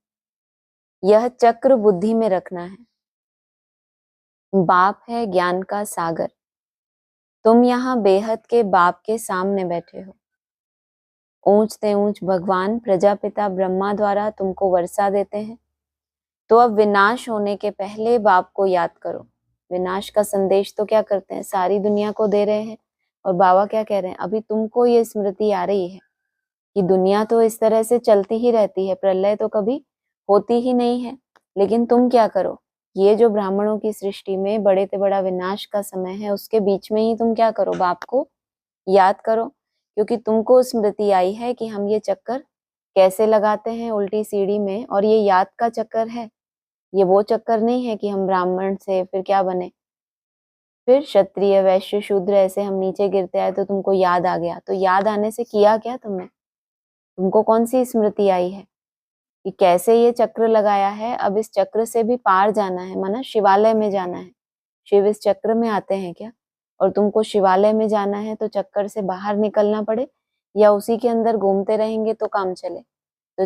यह चक्र बुद्धि में रखना है। बाप है ज्ञान का सागर, तुम यहाँ बेहद के बाप के सामने बैठे हो। ऊंच से ऊंच भगवान प्रजापिता ब्रह्मा द्वारा तुमको वर्षा देते हैं। तो अब विनाश होने के पहले बाप को याद करो। विनाश का संदेश तो क्या करते हैं, सारी दुनिया को दे रहे हैं। और बाबा क्या कह रहे हैं, अभी तुमको ये स्मृति आ रही है कि दुनिया तो इस तरह से चलती ही रहती है, प्रलय तो कभी होती ही नहीं है। लेकिन तुम क्या करो, ये जो ब्राह्मणों की सृष्टि में बड़े से बड़ा विनाश का समय है, उसके बीच में ही तुम क्या करो, बाप को याद करो। क्योंकि तुमको स्मृति आई है कि हम ये चक्कर कैसे लगाते हैं उल्टी सीढ़ी में, और ये याद का चक्कर है। ये वो चक्कर नहीं है कि हम ब्राह्मण से फिर क्या बने, फिर क्षत्रिय वैश्य शूद्र ऐसे हम नीचे गिरते आए तो तुमको याद आ गया। तो याद आने से किया क्या तुमने, तुमको कौन सी स्मृति आई है कि कैसे ये चक्र लगाया है। अब इस चक्र से भी पार जाना है, माना शिवालय में जाना है। शिव इस चक्र में आते हैं क्या, और तुमको शिवालय में जाना है तो चक्कर से बाहर निकलना पड़े, या उसी के अंदर घूमते रहेंगे तो काम चले। तो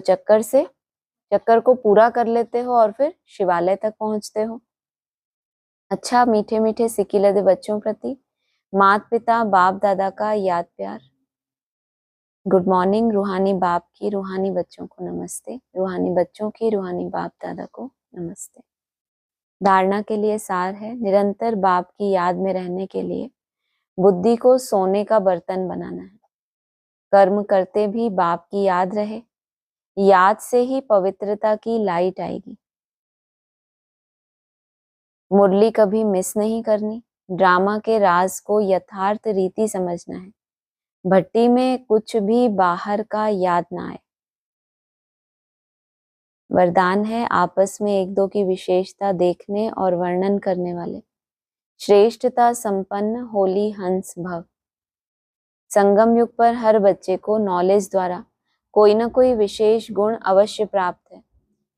चक्कर को पूरा कर लेते हो और फिर शिवालय तक पहुंचते हो। अच्छा मीठे मीठे सिकिलद बच्चों प्रति माता पिता बाप दादा का याद प्यार। Good morning. रूहानी बाप की रूहानी बच्चों को नमस्ते, रूहानी बच्चों की रूहानी बाप दादा को नमस्ते। धारणा के लिए सार है, निरंतर बाप की याद में रहने के लिए बुद्धि को सोने का बर्तन बनाना है। कर्म करते भी बाप की याद रहे, याद से ही पवित्रता की लाइट आएगी। मुरली कभी मिस नहीं करनी, ड्रामा के राज को यथार्थ रीति समझना है। भट्टी में कुछ भी बाहर का याद ना आए। वरदान है आपस में एक दो की विशेषता देखने और वर्णन करने वाले श्रेष्ठता संपन्न होली हंस भव। संगम युग पर हर बच्चे को नॉलेज द्वारा कोई ना कोई विशेष गुण अवश्य प्राप्त है।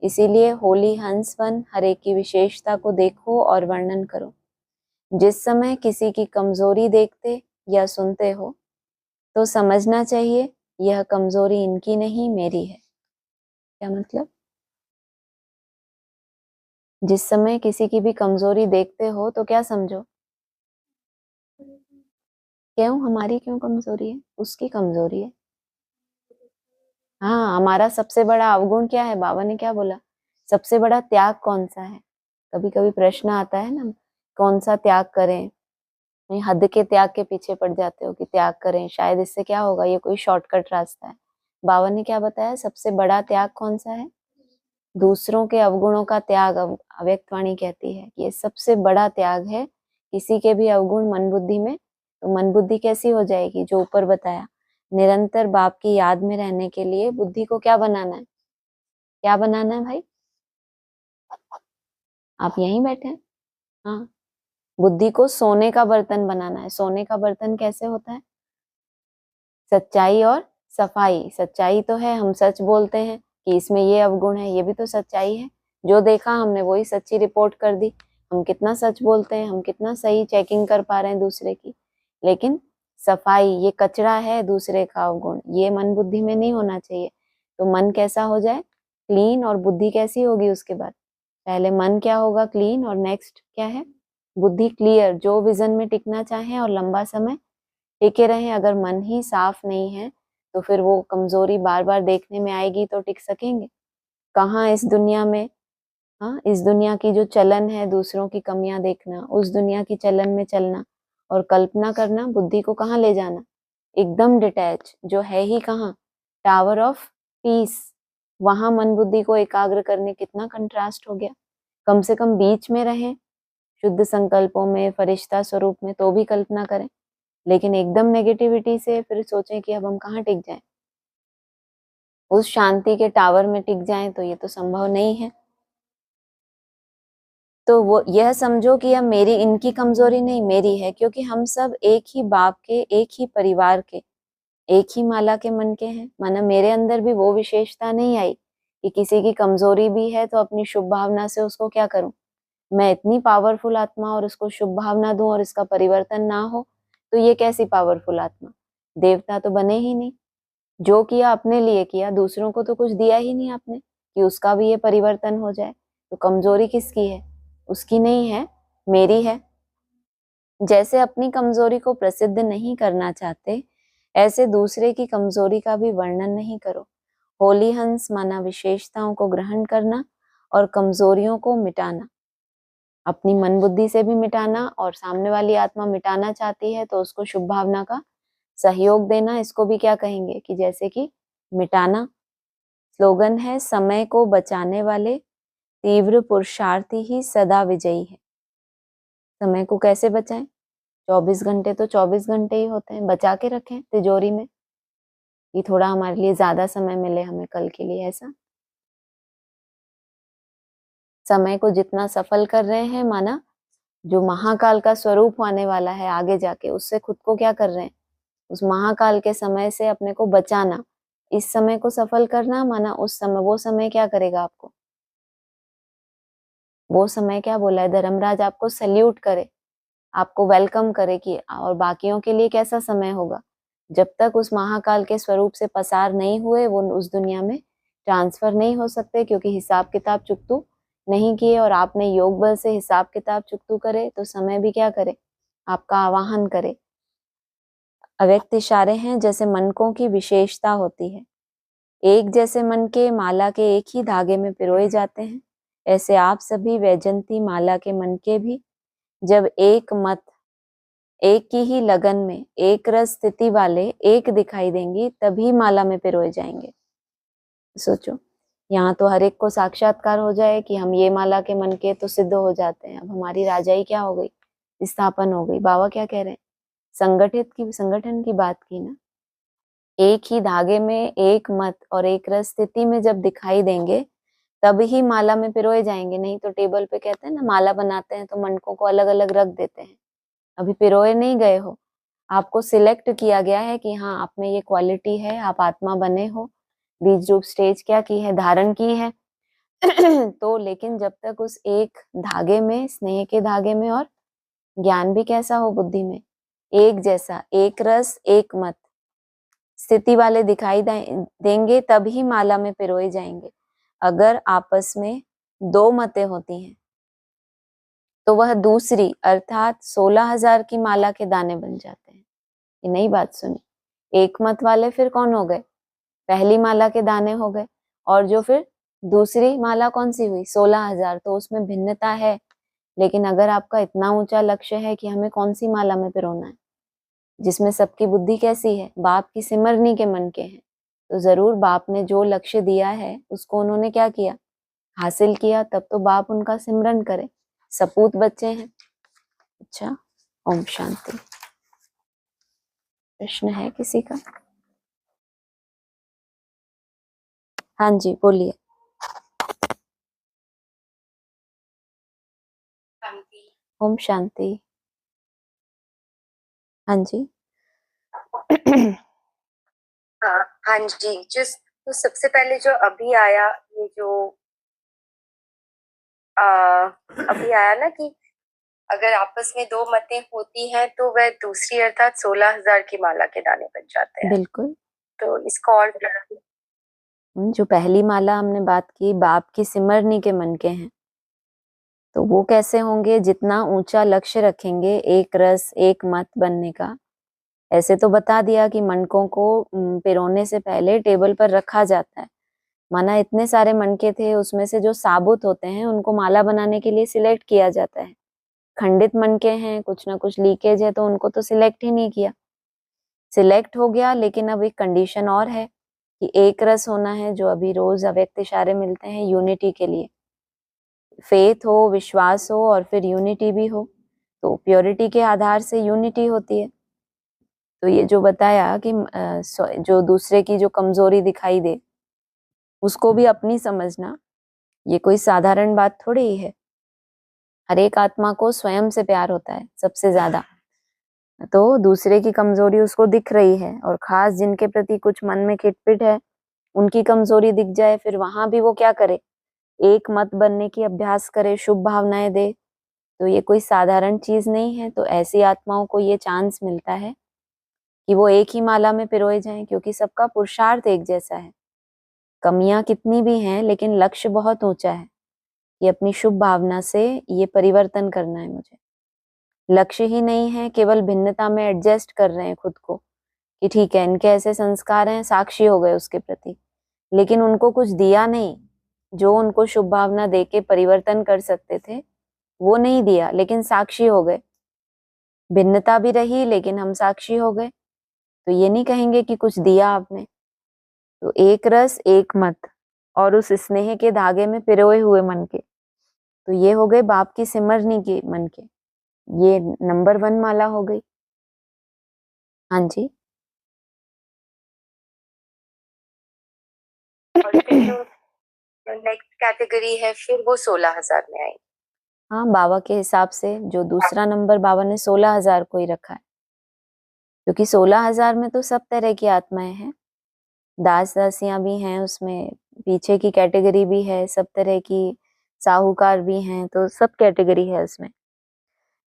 इसीलिए होली हंस बन हर एक की विशेषता को देखो और वर्णन करो। जिस समय किसी की कमजोरी देखते या सुनते हो तो समझना चाहिए यह कमजोरी इनकी नहीं मेरी है। क्या मतलब, जिस समय किसी की भी कमजोरी देखते हो तो क्या समझो, क्यों हमारी क्यों कमजोरी है, उसकी कमजोरी है। हाँ, हमारा सबसे बड़ा अवगुण क्या है, बाबा ने क्या बोला, सबसे बड़ा त्याग कौन सा है। कभी कभी प्रश्न आता है ना, कौन सा त्याग करें, हद के त्याग के पीछे पड़ जाते हो कि त्याग करें, शायद इससे क्या होगा, ये कोई शॉर्टकट रास्ता है। बाबा ने क्या बताया, सबसे बड़ा त्याग कौन सा है, दूसरों के अवगुणों का त्याग। अव्यक्त वाणी कहती है कि ये सबसे बड़ा त्याग है। किसी के भी अवगुण मन बुद्धि में, तो मन बुद्धि कैसी हो जाएगी, जो ऊपर बताया। निरंतर बाप की याद में रहने के लिए बुद्धि को क्या बनाना है, क्या बनाना है भाई, आप यहीं बैठे हैं। हाँ, बुद्धि को सोने का बर्तन बनाना है। सोने का बर्तन कैसे होता है, सच्चाई और सफाई। सच्चाई तो है, हम सच बोलते हैं कि इसमें ये अवगुण है, ये भी तो सच्चाई है। जो देखा हमने वही सच्ची रिपोर्ट कर दी। हम कितना सच बोलते हैं, हम कितना सही चेकिंग कर पा रहे हैं दूसरे की। लेकिन सफाई, ये कचरा है दूसरे का अवगुण, ये मन बुद्धि में नहीं होना चाहिए। तो मन कैसा हो जाए, क्लीन, और बुद्धि कैसी होगी उसके बाद, पहले मन क्या होगा, क्लीन, और नेक्स्ट क्या है, बुद्धि क्लियर, जो विजन में टिकना चाहे और लंबा समय टिके रहें। अगर मन ही साफ नहीं है तो फिर वो कमजोरी बार बार देखने में आएगी तो टिक सकेंगे कहाँ इस दुनिया में। हाँ, इस दुनिया की जो चलन है दूसरों की कमियां देखना, उस दुनिया की चलन में चलना और कल्पना करना, बुद्धि को कहाँ ले जाना, एकदम डिटैच, जो है ही कहाँ, टावर ऑफ पीस। वहां मन बुद्धि को एकाग्र करने, कितना कंट्रास्ट हो गया। कम से कम बीच में रहें, शुद्ध संकल्पों में, फरिश्ता स्वरूप में, तो भी कल्पना करें। लेकिन एकदम नेगेटिविटी से फिर सोचें कि अब हम कहाँ टिक जाएं, उस शांति के टावर में टिक जाएं, तो ये तो संभव नहीं है। तो वो यह समझो कि अब मेरी, इनकी कमजोरी नहीं मेरी है, क्योंकि हम सब एक ही बाप के, एक ही परिवार के, एक ही माला के मन के हैं। माना मेरे अंदर भी वो विशेषता नहीं आई कि किसी की कमजोरी भी है तो अपनी शुभ भावना से उसको क्या करूं, मैं इतनी पावरफुल आत्मा और उसको शुभ भावना दूं और इसका परिवर्तन ना हो, तो ये कैसी पावरफुल आत्मा, देवता तो बने ही नहीं। जो किया अपने लिए किया, दूसरों को तो कुछ दिया ही नहीं आपने कि उसका भी ये परिवर्तन हो जाए। तो कमजोरी किसकी है, उसकी नहीं है, मेरी है। जैसे अपनी कमजोरी को प्रसिद्ध नहीं करना चाहते, ऐसे दूसरे की कमजोरी का भी वर्णन नहीं करो। होली हंस माना विशेषताओं को ग्रहण करना और कमजोरियों को मिटाना, अपनी मन बुद्धि से भी मिटाना, और सामने वाली आत्मा मिटाना चाहती है तो उसको शुभ भावना का सहयोग देना। इसको भी क्या कहेंगे कि जैसे कि मिटाना। स्लोगन है, समय को बचाने वाले तीव्र पुरुषार्थी ही सदा विजयी है। समय को कैसे बचाएं? 24 घंटे तो 24 घंटे ही होते हैं, बचा के रखें तिजोरी में, ये थोड़ा हमारे लिए ज्यादा समय मिले हमें कल के लिए। ऐसा समय को जितना सफल कर रहे हैं, माना जो महाकाल का स्वरूप आने वाला है आगे जाके, उससे खुद को क्या कर रहे हैं, उस महाकाल के समय से अपने को बचाना। इस समय को सफल करना माना उस समय, वो समय क्या करेगा आपको, वो समय क्या बोला है धर्मराज, आपको सल्यूट करे, आपको वेलकम करे कि, और बाकियों के लिए कैसा समय होगा, जब तक उस महाकाल के स्वरूप से पसार नहीं हुए वो उस दुनिया में ट्रांसफर नहीं हो सकते, क्योंकि हिसाब किताब चुकतू नहीं किए। और आपने योग बल से हिसाब किताब चुकतू करे तो समय भी क्या करे, आपका आवाहन करे। अव्यक्त इशारे हैं जैसे मनकों की विशेषता होती है। एक जैसे मन के माला के एक ही धागे में पिरोए जाते हैं, ऐसे आप सभी वैजंती माला के मन के भी जब एक मत, एक की ही लगन में एक रस स्थिति वाले एक दिखाई देंगी, तभी माला में पिरोए जाएंगे। सोचो, यहाँ तो हर एक को साक्षात्कार हो जाए कि हम ये माला के मन के, तो सिद्ध हो जाते हैं। अब हमारी राजाई क्या हो गई, स्थापन हो गई। बाबा क्या कह रहे हैं, संगठन की बात की ना। एक ही धागे में एक मत और एक रस स्थिति में जब दिखाई देंगे, तब ही माला में पिरोए जाएंगे। नहीं तो टेबल पे कहते हैं ना, माला बनाते हैं तो मनकों को अलग अलग रख देते हैं, अभी पिरोए नहीं गए हो। आपको सिलेक्ट किया गया है कि हाँ, आप में ये क्वालिटी है, आप आत्मा बने हो, बीज रूप स्टेज क्या की है, धारण की है। तो लेकिन जब तक उस एक धागे में, स्नेह के धागे में, और ज्ञान भी कैसा हो, बुद्धि में एक जैसा, एक रस एक मत स्थिति वाले दिखाई देंगे, तभी माला में पिरोए जाएंगे। अगर आपस में दो मतें होती हैं तो वह दूसरी अर्थात 16,000 की माला के दाने बन जाते हैं। ये नई बात सुनी। एक मत वाले फिर कौन हो गए, पहली माला के दाने हो गए, और जो फिर दूसरी माला कौन सी हुई, 16,000। तो उसमें भिन्नता है। लेकिन अगर आपका इतना ऊंचा लक्ष्य है कि हमें कौन सी माला में पिरोना है, जिसमें सबकी बुद्धि कैसी है, बाप की सिमरनी के मन के हैं, तो जरूर बाप ने जो लक्ष्य दिया है उसको उन्होंने क्या किया, हासिल किया। तब तो बाप उनका सिमरन करे, सपूत बच्चे हैं। अच्छा, ओम शांति। प्रश्न है किसी का? हाँ जी, बोलिए। ओम शांति। हाँ जी। हाँ जी, जिस तो सबसे पहले जो अभी आया, ये जो अभी आया ना कि अगर आपस में दो मतें होती हैं तो वह दूसरी अर्थात 16,000 की माला के दाने बन जाते हैं। बिल्कुल। तो इसको और जो पहली माला हमने बात की, बाप की सिमरनी के मन के हैं, तो वो कैसे होंगे, जितना ऊंचा लक्ष्य रखेंगे एक रस एक मत बनने का। ऐसे तो बता दिया कि मनकों को पिरोने से पहले टेबल पर रखा जाता है। माना इतने सारे मनके थे, उसमें से जो साबुत होते हैं उनको माला बनाने के लिए सिलेक्ट किया जाता है। खंडित मनके हैं, कुछ ना कुछ लीकेज है, तो उनको तो सिलेक्ट ही नहीं किया। सिलेक्ट हो गया, लेकिन अब एक कंडीशन और है कि एक रस होना है, जो अभी रोज अव्यक्त इशारे मिलते हैं यूनिटी के लिए। फेथ हो, विश्वास हो, और फिर यूनिटी भी हो। तो प्योरिटी के आधार से यूनिटी होती है। तो ये जो बताया कि जो दूसरे की जो कमजोरी दिखाई दे उसको भी अपनी समझना, ये कोई साधारण बात थोड़ी ही है। हर एक आत्मा को स्वयं से प्यार होता है सबसे ज्यादा, तो दूसरे की कमजोरी उसको दिख रही है, और खास जिनके प्रति कुछ मन में खिटपिट है, उनकी कमजोरी दिख जाए, फिर वहां भी वो क्या करे, एक मत बनने की अभ्यास करे, शुभ भावनाएं दे। तो ये कोई साधारण चीज नहीं है। तो ऐसी आत्माओं को ये चांस मिलता है कि वो एक ही माला में पिरोए जाएं, क्योंकि सबका पुरुषार्थ एक जैसा है। कमियां कितनी भी हैं, लेकिन लक्ष्य बहुत ऊंचा है कि अपनी शुभ भावना से ये परिवर्तन करना है मुझे। लक्ष्य ही नहीं है, केवल भिन्नता में एडजस्ट कर रहे हैं खुद को कि ठीक है इनके ऐसे संस्कार हैं, साक्षी हो गए उसके प्रति, लेकिन उनको कुछ दिया नहीं। जो उनको शुभ भावना देके परिवर्तन कर सकते थे वो नहीं दिया, लेकिन साक्षी हो गए। भिन्नता भी रही लेकिन हम साक्षी हो गए, तो ये नहीं कहेंगे कि कुछ दिया आपने। तो एक रस एक मत और उस स्नेह के धागे में पिरोए हुए मन के, तो ये हो गए बाप की सिमरनी के मन के, ये नंबर 1 माला हो गई। हाँ जी। और फिर जो नेक्स्ट कैटेगरी है फिर वो 16,000 में आएगी। हाँ, बाबा के हिसाब से जो दूसरा नंबर बाबा ने 16,000 को ही रखा है, क्योंकि 16,000 में तो सब तरह की आत्माएं हैं, दास दासियां भी हैं उसमें, पीछे की कैटेगरी भी है, सब तरह की साहूकार भी हैं, तो सब कैटेगरी है उसमें।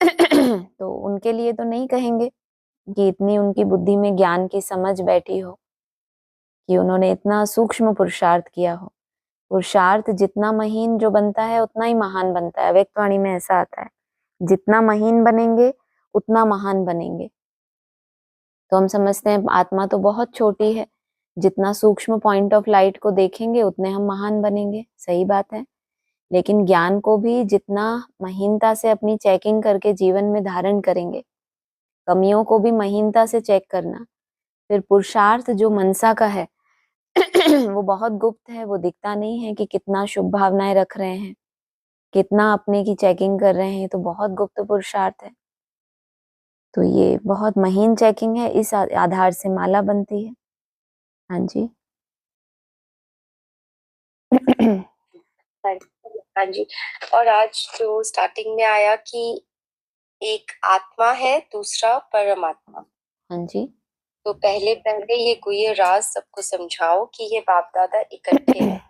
तो उनके लिए तो नहीं कहेंगे कि इतनी उनकी बुद्धि में ज्ञान की समझ बैठी हो कि उन्होंने इतना सूक्ष्म पुरुषार्थ किया हो। पुरुषार्थ जितना महीन जो बनता है उतना ही महान बनता है। अव्यक्त वाणी में ऐसा आता है, जितना महीन बनेंगे उतना महान बनेंगे। तो हम समझते हैं आत्मा तो बहुत छोटी है, जितना सूक्ष्म पॉइंट ऑफ लाइट को देखेंगे उतने हम महान बनेंगे, सही बात है। लेकिन ज्ञान को भी जितना महीनता से अपनी चेकिंग करके जीवन में धारण करेंगे, कमियों को भी महीनता से चेक करना। फिर पुरुषार्थ जो मनसा का है वो बहुत गुप्त है, वो दिखता नहीं है कि कितना शुभ भावनाएं रख रहे हैं, कितना अपने की चेकिंग कर रहे हैं, तो बहुत गुप्त पुरुषार्थ है। तो ये बहुत महीन चेकिंग है, इस आधार से माला बनती है। हाँ जी। हाँ जी। और आज जो स्टार्टिंग में आया कि एक आत्मा है, दूसरा परमात्मा। हाँ जी। तो पहले पहले ये गुह्य राज सबको समझाओ कि ये बाप दादा इकट्ठे हैं।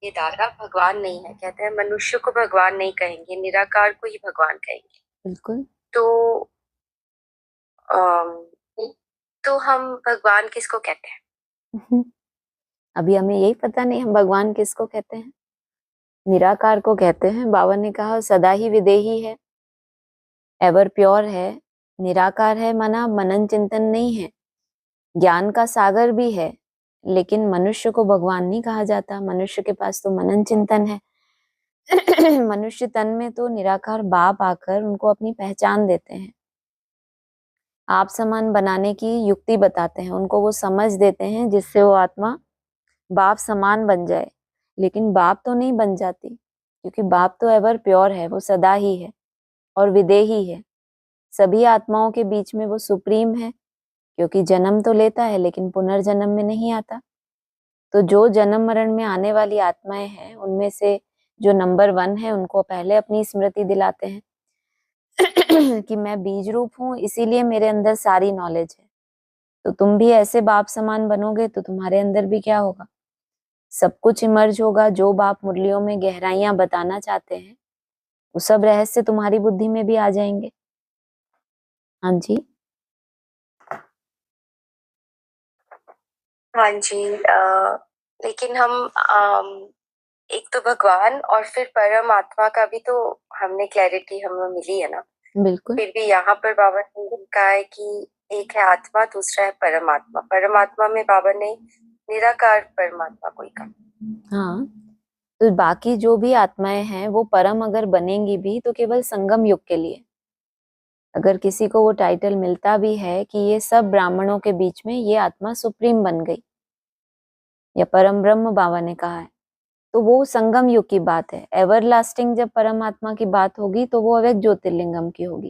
ये दादा भगवान नहीं है, कहते हैं मनुष्य को भगवान नहीं कहेंगे, निराकार को ही भगवान कहेंगे। बिल्कुल। तो अम, तो हम भगवान किसको कहते हैं? अभी हमें यही पता नहीं हम भगवान किसको कहते हैं। निराकार को कहते हैं। बाबा ने कहा सदा ही विदेही है, एवर प्योर है। निराकार है माना मनन चिंतन नहीं है, ज्ञान का सागर भी है, लेकिन मनुष्य को भगवान नहीं कहा जाता। मनुष्य के पास तो मनन चिंतन है। मनुष्य तन में तो निराकार बाप आकर उनको अपनी पहचान देते हैं, आप समान बनाने की युक्ति बताते हैं, उनको वो समझ देते हैं जिससे वो आत्मा बाप समान बन जाए। लेकिन बाप तो नहीं बन जाती, क्योंकि बाप तो एवर प्योर है, वो सदा ही है और विदेही है। सभी आत्माओं के बीच में वो सुप्रीम है, क्योंकि जन्म तो लेता है लेकिन पुनर्जन्म में नहीं आता। तो जो जन्म मरण में आने वाली आत्माएं हैं उनमें से जो नंबर 1 है उनको पहले अपनी स्मृति दिलाते हैं कि मैं बीज रूप हूँ, इसीलिए मेरे अंदर सारी नॉलेज है। तो तुम भी ऐसे बाप समान बनोगे तो तुम्हारे अंदर भी क्या होगा, सब कुछ इमर्ज होगा। जो बाप मुरलियों में गहराइयां बताना चाहते हैं वो सब रहस्य तुम्हारी बुद्धि में भी आ जाएंगे। हाँ जी। हाँ जी। लेकिन हम एक तो भगवान और फिर परमात्मा का भी तो हमने क्लैरिटी हमें मिली है ना। बिल्कुल। फिर भी यहाँ पर बाबा ने कहा है कि एक है आत्मा, दूसरा है परमात्मा। परमात्मा में बाबा ने निराकार परमात्मा को ही कहा। हाँ, तो बाकी जो भी आत्माएं हैं वो परम अगर बनेंगी भी तो केवल संगम युग के लिए। अगर किसी को वो टाइटल मिलता भी है कि ये सब ब्राह्मणों के बीच में ये आत्मा सुप्रीम बन गई या परम ब्रह्म बाबा ने कहा है, तो वो संगम युग की बात है। एवरलास्टिंग जब परमात्मा की बात होगी तो वो अव्यक्त ज्योतिर्लिंगम की होगी,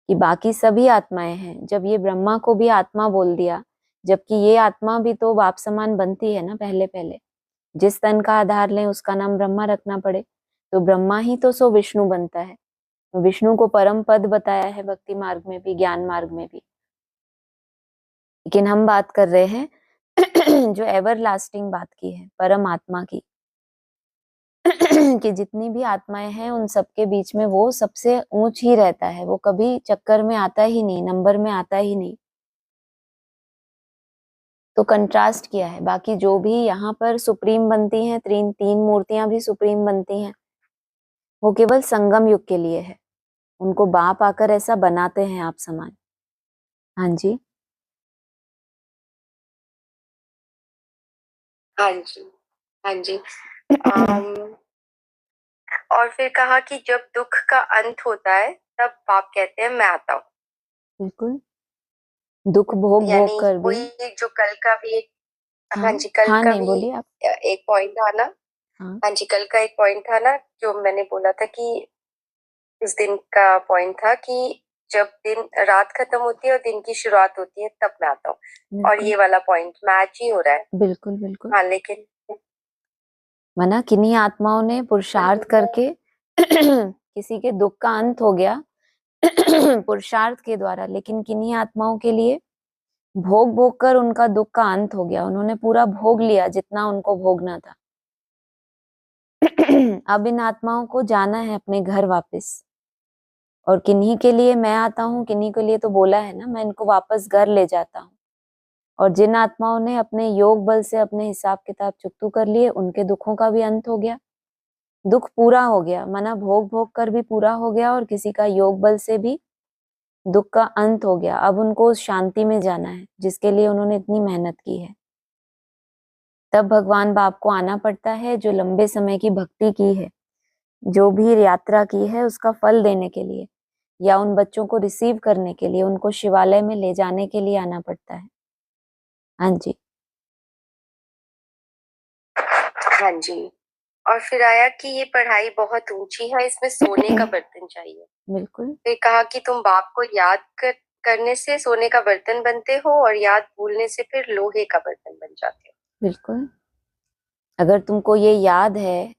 कि बाकी सभी आत्माएं हैं। जब ये ब्रह्मा को भी आत्मा बोल दिया, जबकि ये आत्मा भी तो बाप समान बनती है ना पहले पहले। जिस तन का आधार लें उसका नाम ब्रह्मा रखना पड़े, तो ब्रह्मा ही तो सो विष्णु बनता है। विष्णु को परम पद बताया है भक्ति मार्ग में भी, ज्ञान मार्ग में भी। लेकिन हम बात कर रहे हैं जो एवरलास्टिंग बात की है, परम आत्मा की। कि जितनी भी आत्माएं हैं उन सबके बीच में वो सबसे ऊंच ही रहता है, वो कभी चक्कर में आता ही नहीं, नंबर में आता ही नहीं। तो कंट्रास्ट किया है। बाकी जो भी यहाँ पर सुप्रीम बनती हैं, तीन मूर्तियां भी सुप्रीम बनती हैं, वो केवल संगम युग के लिए है। उनको बाप आकर ऐसा बनाते हैं आप समान। हाँ जी। हाँ जी, हाँ जी। और फिर कहा कि जब दुख का अंत होता है तब बाप कहते हैं मैं आता हूँ। बिल्कुल। दुख भोग भोग यानी कर भी। वही जो कल का भी एक, हाँ हाँ जी, कल हाँ, का नहीं भी बोलिए आप। एक पॉइंट था ना। हाँ हाँ जी, कल का एक पॉइंट था ना जो मैंने बोला था कि उस दिन का पॉइंट था कि जब दिन रात खत्म होती है और दिन की शुरुआत होती है तब मैं आता हूँ, और बिल्कुल ये वाला पॉइंट मैच ही हो रहा है। बिल्कुल बिल्कुल। हाँ लेकिन मना किन्हीं आत्माओं ने पुरुषार्थ करके किसी के दुख का अंत हो गया पुरुषार्थ के द्वारा, लेकिन किन्हीं आत्माओं के लिए भोग भोग कर उनका दुख का अंत हो गया। उन्होंने पूरा भोग लिया जितना उनको भोगना था। अब इन आत्माओं को जाना है अपने घर वापस। और किन्हीं के लिए मैं आता हूँ, किन्हीं के लिए तो बोला है ना, मैं इनको वापस घर ले जाता हूँ। और जिन आत्माओं ने अपने योग बल से अपने हिसाब किताब चुकतू कर लिए, उनके दुखों का भी अंत हो गया। दुख पूरा हो गया, मना भोग भोग कर भी पूरा हो गया, और किसी का योग बल से भी दुख का अंत हो गया। अब उनको उस शांति में जाना है जिसके लिए उन्होंने इतनी मेहनत की है। तब भगवान बाप को आना पड़ता है, जो लंबे समय की भक्ति की है, जो भी यात्रा की है, उसका फल देने के लिए, या उन बच्चों को रिसीव करने के लिए, उनको शिवालय में ले जाने के लिए आना पड़ता है। हाँ जी। हाँ जी। और फिर आया कि ये पढ़ाई बहुत ऊंची है, इसमें सोने का बर्तन चाहिए। बिल्कुल फिर कहा कि तुम बाप को करने से सोने का बर्तन बनते हो, और याद भूलने से फिर लोहे का बर्तन बन जाते हो। बिल्कुल। अगर तुमको ये याद है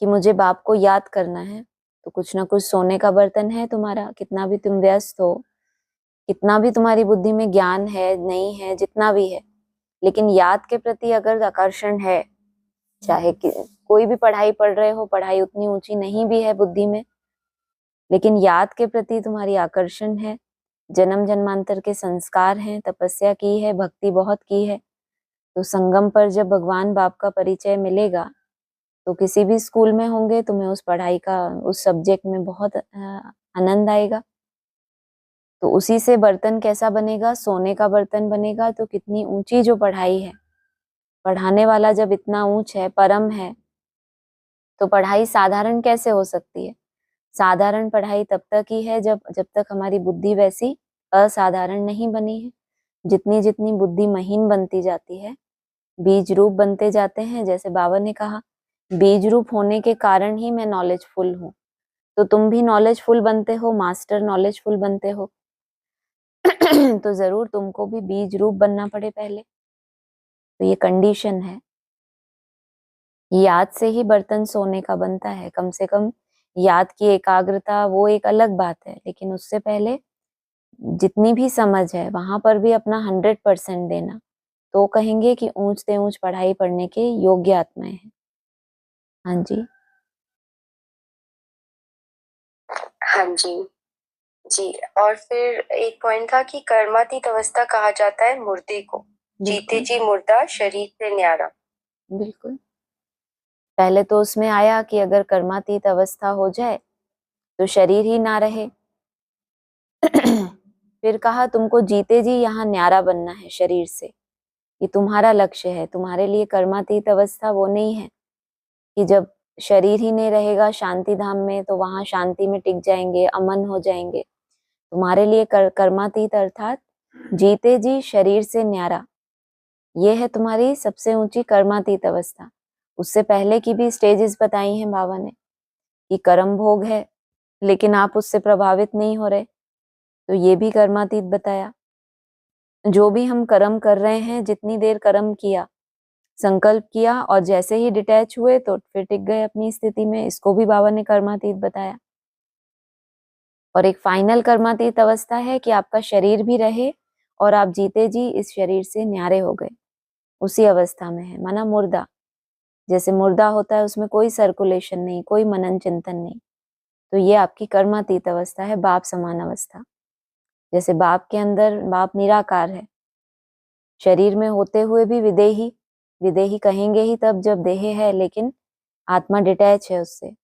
कि मुझे बाप को याद करना है, तो कुछ ना कुछ सोने का बर्तन है तुम्हारा। कितना भी तुम व्यस्त हो, कितना भी तुम्हारी बुद्धि में ज्ञान है नहीं है, जितना भी है, लेकिन याद के प्रति अगर आकर्षण है, चाहे कि कोई भी पढ़ाई पढ़ रहे हो, पढ़ाई उतनी ऊंची नहीं भी है बुद्धि में, लेकिन याद के प्रति तुम्हारी आकर्षण है, जन्म जन्मांतर के संस्कार हैं, तपस्या की है, भक्ति बहुत की है, तो संगम पर जब भगवान बाप का परिचय मिलेगा, तो किसी भी स्कूल में होंगे, तुम्हें उस पढ़ाई का, उस सब्जेक्ट में बहुत आनंद आएगा। तो उसी से बर्तन कैसा बनेगा? सोने का बर्तन बनेगा। तो कितनी ऊंची जो पढ़ाई है, पढ़ाने वाला जब इतना ऊंच है, परम है, तो पढ़ाई साधारण कैसे हो सकती है? साधारण पढ़ाई तब तक ही है जब जब तक हमारी बुद्धि वैसी असाधारण नहीं बनी है। जितनी जितनी बुद्धि महीन बनती जाती है, बीज रूप बनते जाते हैं। जैसे बाबा ने कहा, बीज रूप होने के कारण ही मैं नॉलेजफुल हूँ। तो तुम भी नॉलेजफुल बनते हो, मास्टर नॉलेजफुल बनते हो तो जरूर तुमको भी बीज रूप बनना पड़े पहले। तो ये कंडीशन है। याद से ही बर्तन सोने का बनता है। कम से कम याद की एकाग्रता वो एक अलग बात है, लेकिन उससे पहले जितनी भी समझ है वहां पर भी अपना 100% देना, तो कहेंगे कि ऊंच से ऊंच पढ़ाई पढ़ने के योग्य आत्माएं हैं। हाँ जी। हाँ जी। जी। और फिर एक पॉइंट था कि कर्मातीत अवस्था कहा जाता है मुर्दे को, जीते बिल्कुल जी मुर्दा शरीर से न्यारा। बिल्कुल। पहले तो उसमें आया कि अगर कर्मातीत अवस्था हो जाए तो शरीर ही ना रहे। फिर कहा तुमको जीते जी यहाँ न्यारा बनना है शरीर से। ये तुम्हारा लक्ष्य है। तुम्हारे लिए कर्मातीत अवस्था वो नहीं है कि जब शरीर ही नहीं रहेगा शांति धाम में तो वहां शांति में टिक जाएंगे, अमन हो जाएंगे। तुम्हारे लिए कर्मातीत अर्थात जीते जी शरीर से न्यारा, ये है तुम्हारी सबसे ऊंची कर्मातीत अवस्था। उससे पहले की भी स्टेजेस बताई हैं बाबा ने कि कर्म भोग है, लेकिन आप उससे प्रभावित नहीं हो रहे, तो ये भी कर्मातीत बताया। जो भी हम कर्म कर रहे हैं, जितनी देर कर्म किया, संकल्प किया, और जैसे ही डिटैच हुए तो फिर टिक गए अपनी स्थिति में, इसको भी बाबा ने कर्मातीत बताया। और एक फाइनल कर्मातीत अवस्था है कि आपका शरीर भी रहे और आप जीते जी इस शरीर से न्यारे हो गए, उसी अवस्था में है। माना मुर्दा, जैसे मुर्दा होता है उसमें कोई सर्कुलेशन नहीं, कोई मनन चिंतन नहीं, तो ये आपकी कर्मातीत अवस्था है, बाप समान अवस्था। जैसे बाप के अंदर बाप निराकार है, शरीर में होते हुए भी विदेही, विदेही कहेंगे ही तब जब देह है, लेकिन आत्मा डिटैच है उससे।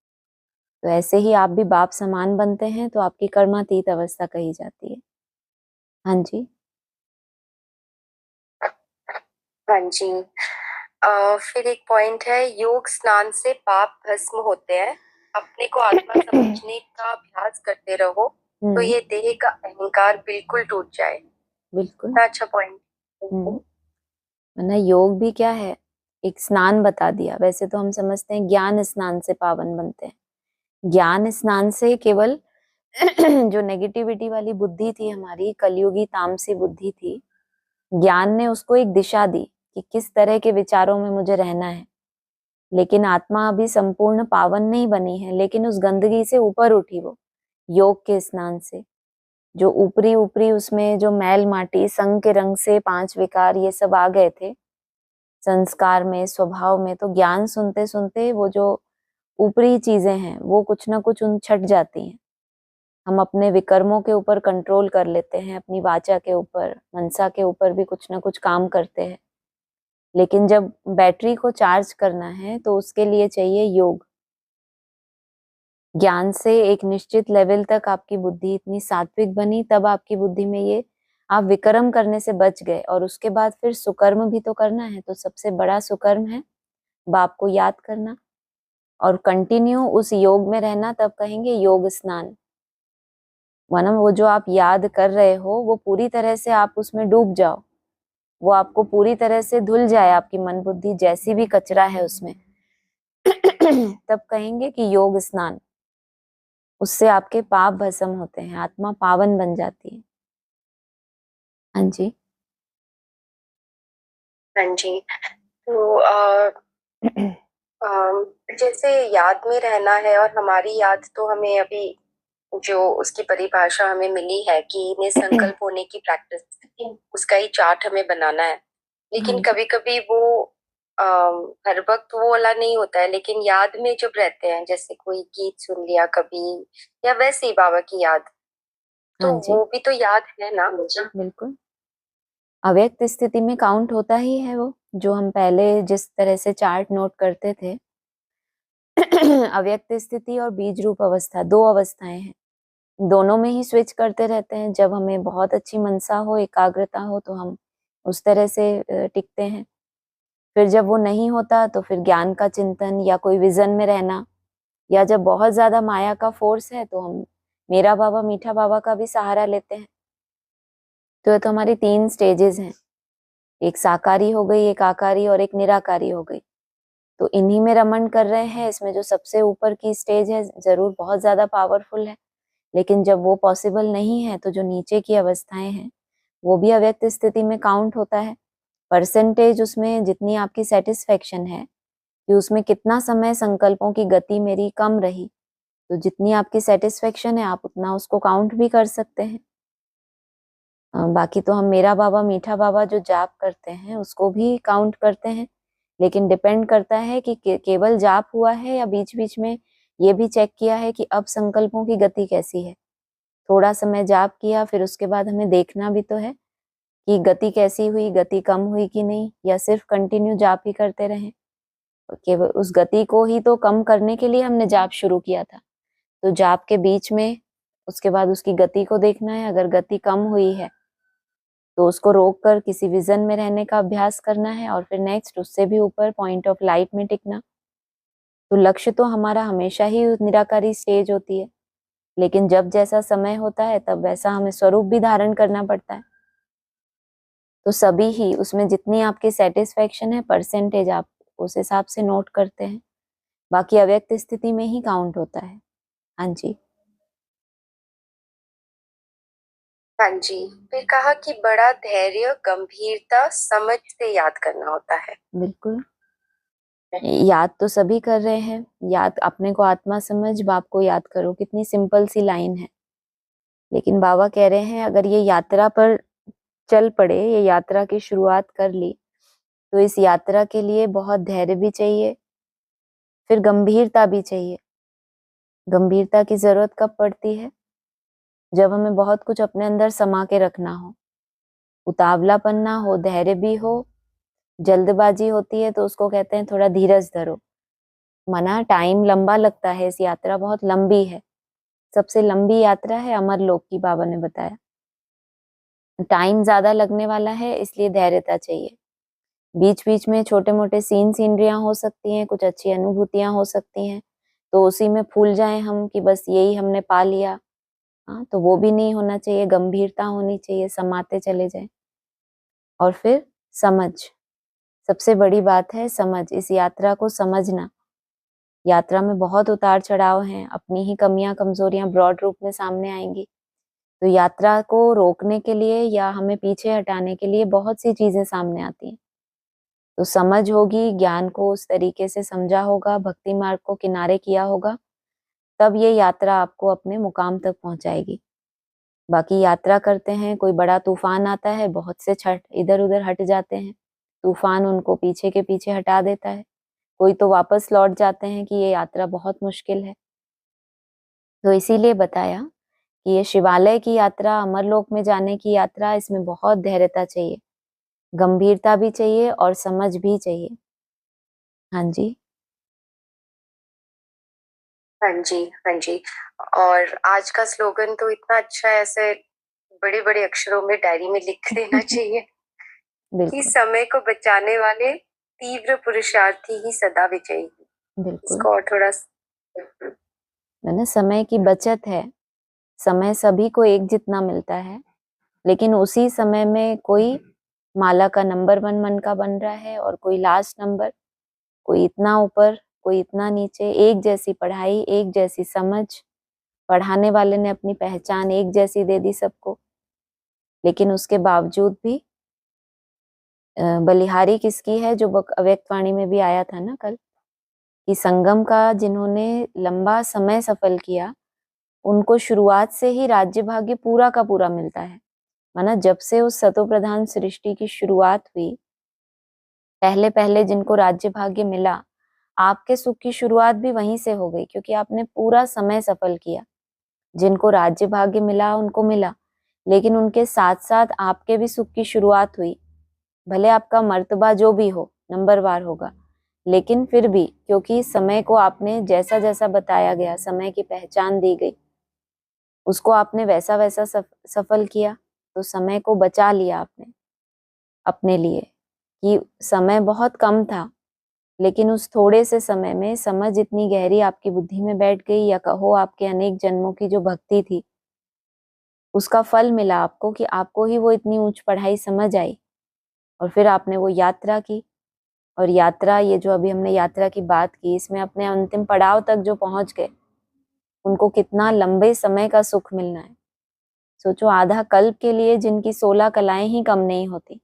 तो ऐसे ही आप भी बाप समान बनते हैं, तो आपकी कर्मातीत अवस्था कही जाती है। हाँ जी। हाँ जी। फिर एक पॉइंट है, योग स्नान से पाप भस्म होते हैं। अपने को आत्मा समझने का अभ्यास करते रहो तो ये देह का अहंकार बिल्कुल टूट जाए। बिल्कुल। कितना अच्छा पॉइंट। वरना योग भी क्या है, एक स्नान बता दिया। वैसे तो हम समझते हैं ज्ञान स्नान से पावन बनते हैं। ज्ञान स्नान से केवल जो नेगेटिविटी वाली बुद्धि थी, हमारी कलयुगी तामसी बुद्धि थी, ज्ञान ने उसको एक दिशा दी कि किस तरह के विचारों में मुझे रहना है। लेकिन आत्मा अभी संपूर्ण पावन नहीं बनी है, लेकिन उस गंदगी से ऊपर उठी वो योग के स्नान से। जो ऊपरी ऊपरी उसमें जो मैल माटी, संग के रंग से 5 विकार ये सब आ गए थे संस्कार में, स्वभाव में, तो ज्ञान सुनते सुनते वो जो ऊपरी चीजें हैं वो कुछ ना कुछ उन छट जाती हैं। हम अपने विकर्मों के ऊपर कंट्रोल कर लेते हैं, अपनी वाचा के ऊपर, मनसा के ऊपर भी कुछ ना कुछ काम करते हैं। लेकिन जब बैटरी को चार्ज करना है तो उसके लिए चाहिए योग। ज्ञान से एक निश्चित लेवल तक आपकी बुद्धि इतनी सात्विक बनी, तब आपकी बुद्धि में ये आप विकर्म करने से बच गए। और उसके बाद फिर सुकर्म भी तो करना है। तो सबसे बड़ा सुकर्म है बाप को याद करना और कंटिन्यू उस योग में रहना। तब कहेंगे योग स्नान। वरना वो जो आप याद कर रहे हो वो पूरी तरह से आप उसमें डूब जाओ, वो आपको पूरी तरह से धुल जाए, आपकी मन बुद्धि जैसी भी कचरा है उसमें तब कहेंगे कि योग स्नान। उससे आपके पाप भस्म होते हैं, आत्मा पावन बन जाती है। हाँ जी। हाँ जी। तो जैसे याद में रहना है, और हमारी याद तो हमें अभी जो उसकी परिभाषा हमें मिली है कि निसंकल्प होने की प्रैक्टिस, उसका ही चार्ट हमें बनाना है। लेकिन हाँ जी। कभी कभी वो हर वक्त वो वाला नहीं होता है, लेकिन याद में जब रहते हैं, जैसे कोई गीत सुन लिया कभी, या वैसे ही बाबा की याद, तो हाँ जी। वो भी तो याद है ना। बिल्कुल। अव्यक्त स्थिति में काउंट होता ही है वो, जो हम पहले जिस तरह से चार्ट नोट करते थे अव्यक्त स्थिति और बीज रूप अवस्था, 2 अवस्थाएं हैं। दोनों में ही स्विच करते रहते हैं। जब हमें बहुत अच्छी मनसा हो, एकाग्रता हो, तो हम उस तरह से टिकते हैं। फिर जब वो नहीं होता तो फिर ज्ञान का चिंतन या कोई विजन में रहना, या जब बहुत ज्यादा माया का फोर्स है तो हम मेरा बाबा मीठा बाबा का भी सहारा लेते हैं। तो ये तो हमारी 3 स्टेजेस हैं, एक साकारी हो गई, एक आकारी और एक निराकारी हो गई। तो इन्हीं में रमन कर रहे हैं। इसमें जो सबसे ऊपर की स्टेज है जरूर बहुत ज्यादा पावरफुल है, लेकिन जब वो पॉसिबल नहीं है तो जो नीचे की अवस्थाएं हैं वो भी अव्यक्त स्थिति में काउंट होता है। परसेंटेज उसमें जितनी आपकी सेटिस्फेक्शन है कि उसमें कितना समय संकल्पों की गति मेरी कम रही, तो जितनी आपकी सेटिस्फेक्शन है आप उतना उसको काउंट भी कर सकते हैं। बाकी तो हम मेरा बाबा मीठा बाबा जो जाप करते हैं उसको भी काउंट करते हैं। लेकिन डिपेंड करता है कि केवल जाप हुआ है या बीच बीच में ये भी चेक किया है कि अब संकल्पों की गति कैसी है। थोड़ा समय जाप किया, फिर उसके बाद हमें देखना भी तो है कि गति कैसी हुई, गति कम हुई कि नहीं, या सिर्फ कंटिन्यू जाप ही करते रहें। केवल उस गति को ही तो कम करने के लिए हमने जाप शुरू किया था। तो जाप के बीच में उसके बाद उसकी गति को देखना है। अगर गति कम हुई है तो उसको रोक कर किसी विजन में रहने का अभ्यास करना है, और फिर नेक्स्ट उससे भी ऊपर पॉइंट ऑफ लाइट में टिकना। तो लक्ष्य तो हमारा हमेशा ही निराकारी स्टेज होती है, लेकिन जब जैसा समय होता है तब वैसा हमें स्वरूप भी धारण करना पड़ता है। तो सभी ही उसमें जितनी आपकी सेटिस्फेक्शन है, परसेंटेज आप उस हिसाब से नोट करते हैं। बाकी अव्यक्त स्थिति में ही काउंट होता है। हाँ जी। हाँ जी। फिर कहा कि बड़ा धैर्य, गंभीरता, समझ से याद करना होता है। बिल्कुल। याद तो सभी कर रहे हैं। याद अपने को आत्मा समझ, बाप को याद करो, कितनी सिंपल सी लाइन है। लेकिन बाबा कह रहे हैं अगर ये यात्रा पर चल पड़े, ये यात्रा की शुरुआत कर ली, तो इस यात्रा के लिए बहुत धैर्य भी चाहिए, फिर गंभीरता भी चाहिए। गंभीरता की जरूरत कब पड़ती है? जब हमें बहुत कुछ अपने अंदर समा के रखना हो, उतावलापन ना हो, धैर्य भी हो। जल्दबाजी होती है तो उसको कहते हैं थोड़ा धीरज धरो। मना टाइम लंबा लगता है, इस यात्रा बहुत लंबी है, सबसे लंबी यात्रा है अमरलोक की, बाबा ने बताया। टाइम ज्यादा लगने वाला है, इसलिए धैर्यता चाहिए। बीच बीच में छोटे मोटे सीनरियां हो सकती हैं, कुछ अच्छी अनुभूतियां हो सकती हैं, तो उसी में फूल जाएं हम कि बस यही हमने पा लिया। हाँ, तो वो भी नहीं होना चाहिए, गंभीरता होनी चाहिए, समाते चले जाएं। और फिर समझ, सबसे बड़ी बात है समझ, इस यात्रा को समझना। यात्रा में बहुत उतार चढ़ाव हैं, अपनी ही कमियां कमजोरियां ब्रॉड रूप में सामने आएंगी, तो यात्रा को रोकने के लिए या हमें पीछे हटाने के लिए बहुत सी चीजें सामने आती हैं। तो समझ होगी, ज्ञान को उस तरीके से समझा होगा, भक्ति मार्ग को किनारे किया होगा, तब ये यात्रा आपको अपने मुकाम तक पहुंचाएगी। बाकी यात्रा करते हैं, कोई बड़ा तूफान आता है, बहुत से छठ इधर उधर हट जाते हैं, तूफान उनको पीछे के पीछे हटा देता है। कोई तो वापस लौट जाते हैं कि ये यात्रा बहुत मुश्किल है। तो इसीलिए बताया कि ये शिवालय की यात्रा, अमरलोक में जाने की यात्रा, इसमें बहुत धैर्यता चाहिए, गंभीरता भी चाहिए और समझ भी चाहिए। हाँ जी। हाँ जी, हाँ जी। और आज का स्लोगन तो इतना अच्छा है, ऐसे बड़े बड़े अक्षरों में डायरी में लिख देना चाहिए कि बिल्कुल समय को बचाने वाले तीव्र पुरुषार्थी ही सदा विजयी। बिल्कुल। इसको और थोड़ा मैंने समय की बचत है, समय सभी को एक जितना मिलता है, लेकिन उसी समय में कोई माला का नंबर 1 मन का बन रहा है और कोई लास्ट नंबर, कोई इतना ऊपर कोई इतना नीचे। एक जैसी पढ़ाई, एक जैसी समझ, पढ़ाने वाले ने अपनी पहचान एक जैसी दे दी सबको, लेकिन उसके बावजूद भी बलिहारी किसकी है, जो अव्यक्त वाणी में भी आया था ना कल, कि संगम का जिन्होंने लंबा समय सफल किया, उनको शुरुआत से ही राज्य भाग्य पूरा का पूरा मिलता है। माना जब से उस सतो प्रधान सृष्टि की शुरुआत हुई, पहले पहले जिनको राज्य भाग्य मिला, आपके सुख की शुरुआत भी वहीं से हो गई, क्योंकि आपने पूरा समय सफल किया। जिनको राज्य भाग्य मिला उनको मिला, लेकिन उनके साथ साथ आपके भी सुख की शुरुआत हुई। भले आपका मर्तबा जो भी हो नंबरवार होगा, लेकिन फिर भी क्योंकि समय को आपने जैसा जैसा बताया गया, समय की पहचान दी गई, उसको आपने वैसा वैसा सफल किया, तो समय को बचा लिया आपने अपने लिए। कि समय बहुत कम था, लेकिन उस थोड़े से समय में समझ इतनी गहरी आपकी बुद्धि में बैठ गई, या कहो आपके अनेक जन्मों की जो भक्ति थी, उसका फल मिला आपको, कि आपको ही वो इतनी ऊंच पढ़ाई समझ आई, और फिर आपने वो यात्रा की। और यात्रा, ये जो अभी हमने यात्रा की बात की, इसमें अपने अंतिम पड़ाव तक जो पहुंच गए, उनको कितना लंबे समय का सुख मिलना है। सोचो, आधा कल्प के लिए जिनकी 16 कलाएं ही कम नहीं होती,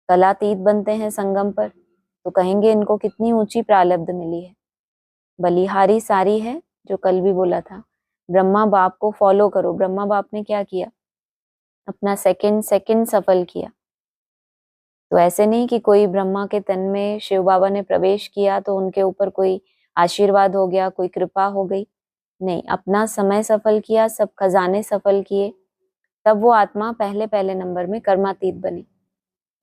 कलातीत बनते हैं संगम पर, तो कहेंगे इनको कितनी ऊंची प्रारब्ध मिली है। बलिहारी सारी है, जो कल भी बोला था, ब्रह्मा बाप को फॉलो करो। ब्रह्मा बाप ने क्या किया, अपना सेकंड सेकंड सफल किया। तो ऐसे नहीं कि कोई ब्रह्मा के तन में शिव बाबा ने प्रवेश किया तो उनके ऊपर कोई आशीर्वाद हो गया, कोई कृपा हो गई। नहीं, अपना समय सफल किया, सब खजाने सफल किए, तब वो आत्मा पहले पहले नंबर में कर्मातीत बनी।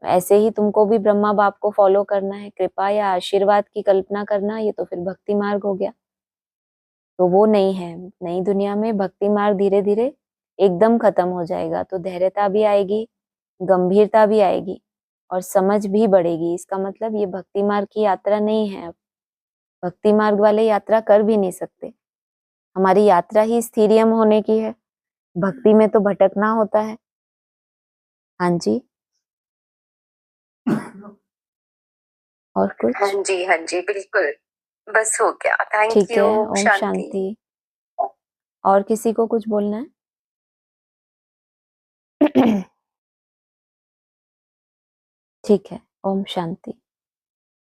ऐसे ही तुमको भी ब्रह्मा बाप को फॉलो करना है, कृपा या आशीर्वाद की कल्पना करना, ये तो फिर भक्ति मार्ग हो गया। तो वो नहीं है। नई दुनिया में भक्ति मार्ग धीरे धीरे एकदम खत्म हो जाएगा, तो धैर्यता भी आएगी, गंभीरता भी आएगी और समझ भी बढ़ेगी। इसका मतलब ये भक्ति मार्ग की यात्रा नहीं है। अब भक्ति मार्ग वाले यात्रा कर भी नहीं सकते, हमारी यात्रा ही स्थिरियम होने की है, भक्ति में तो भटकना होता है। हाँ जी, और कुछ? हाँ जी, हाँ जी, बिल्कुल। बस हो गया। थैंक ठीक यू। है, ओम ओम शांति। शांति। और किसी को कुछ बोलना है? ठीक है, ओम शांति।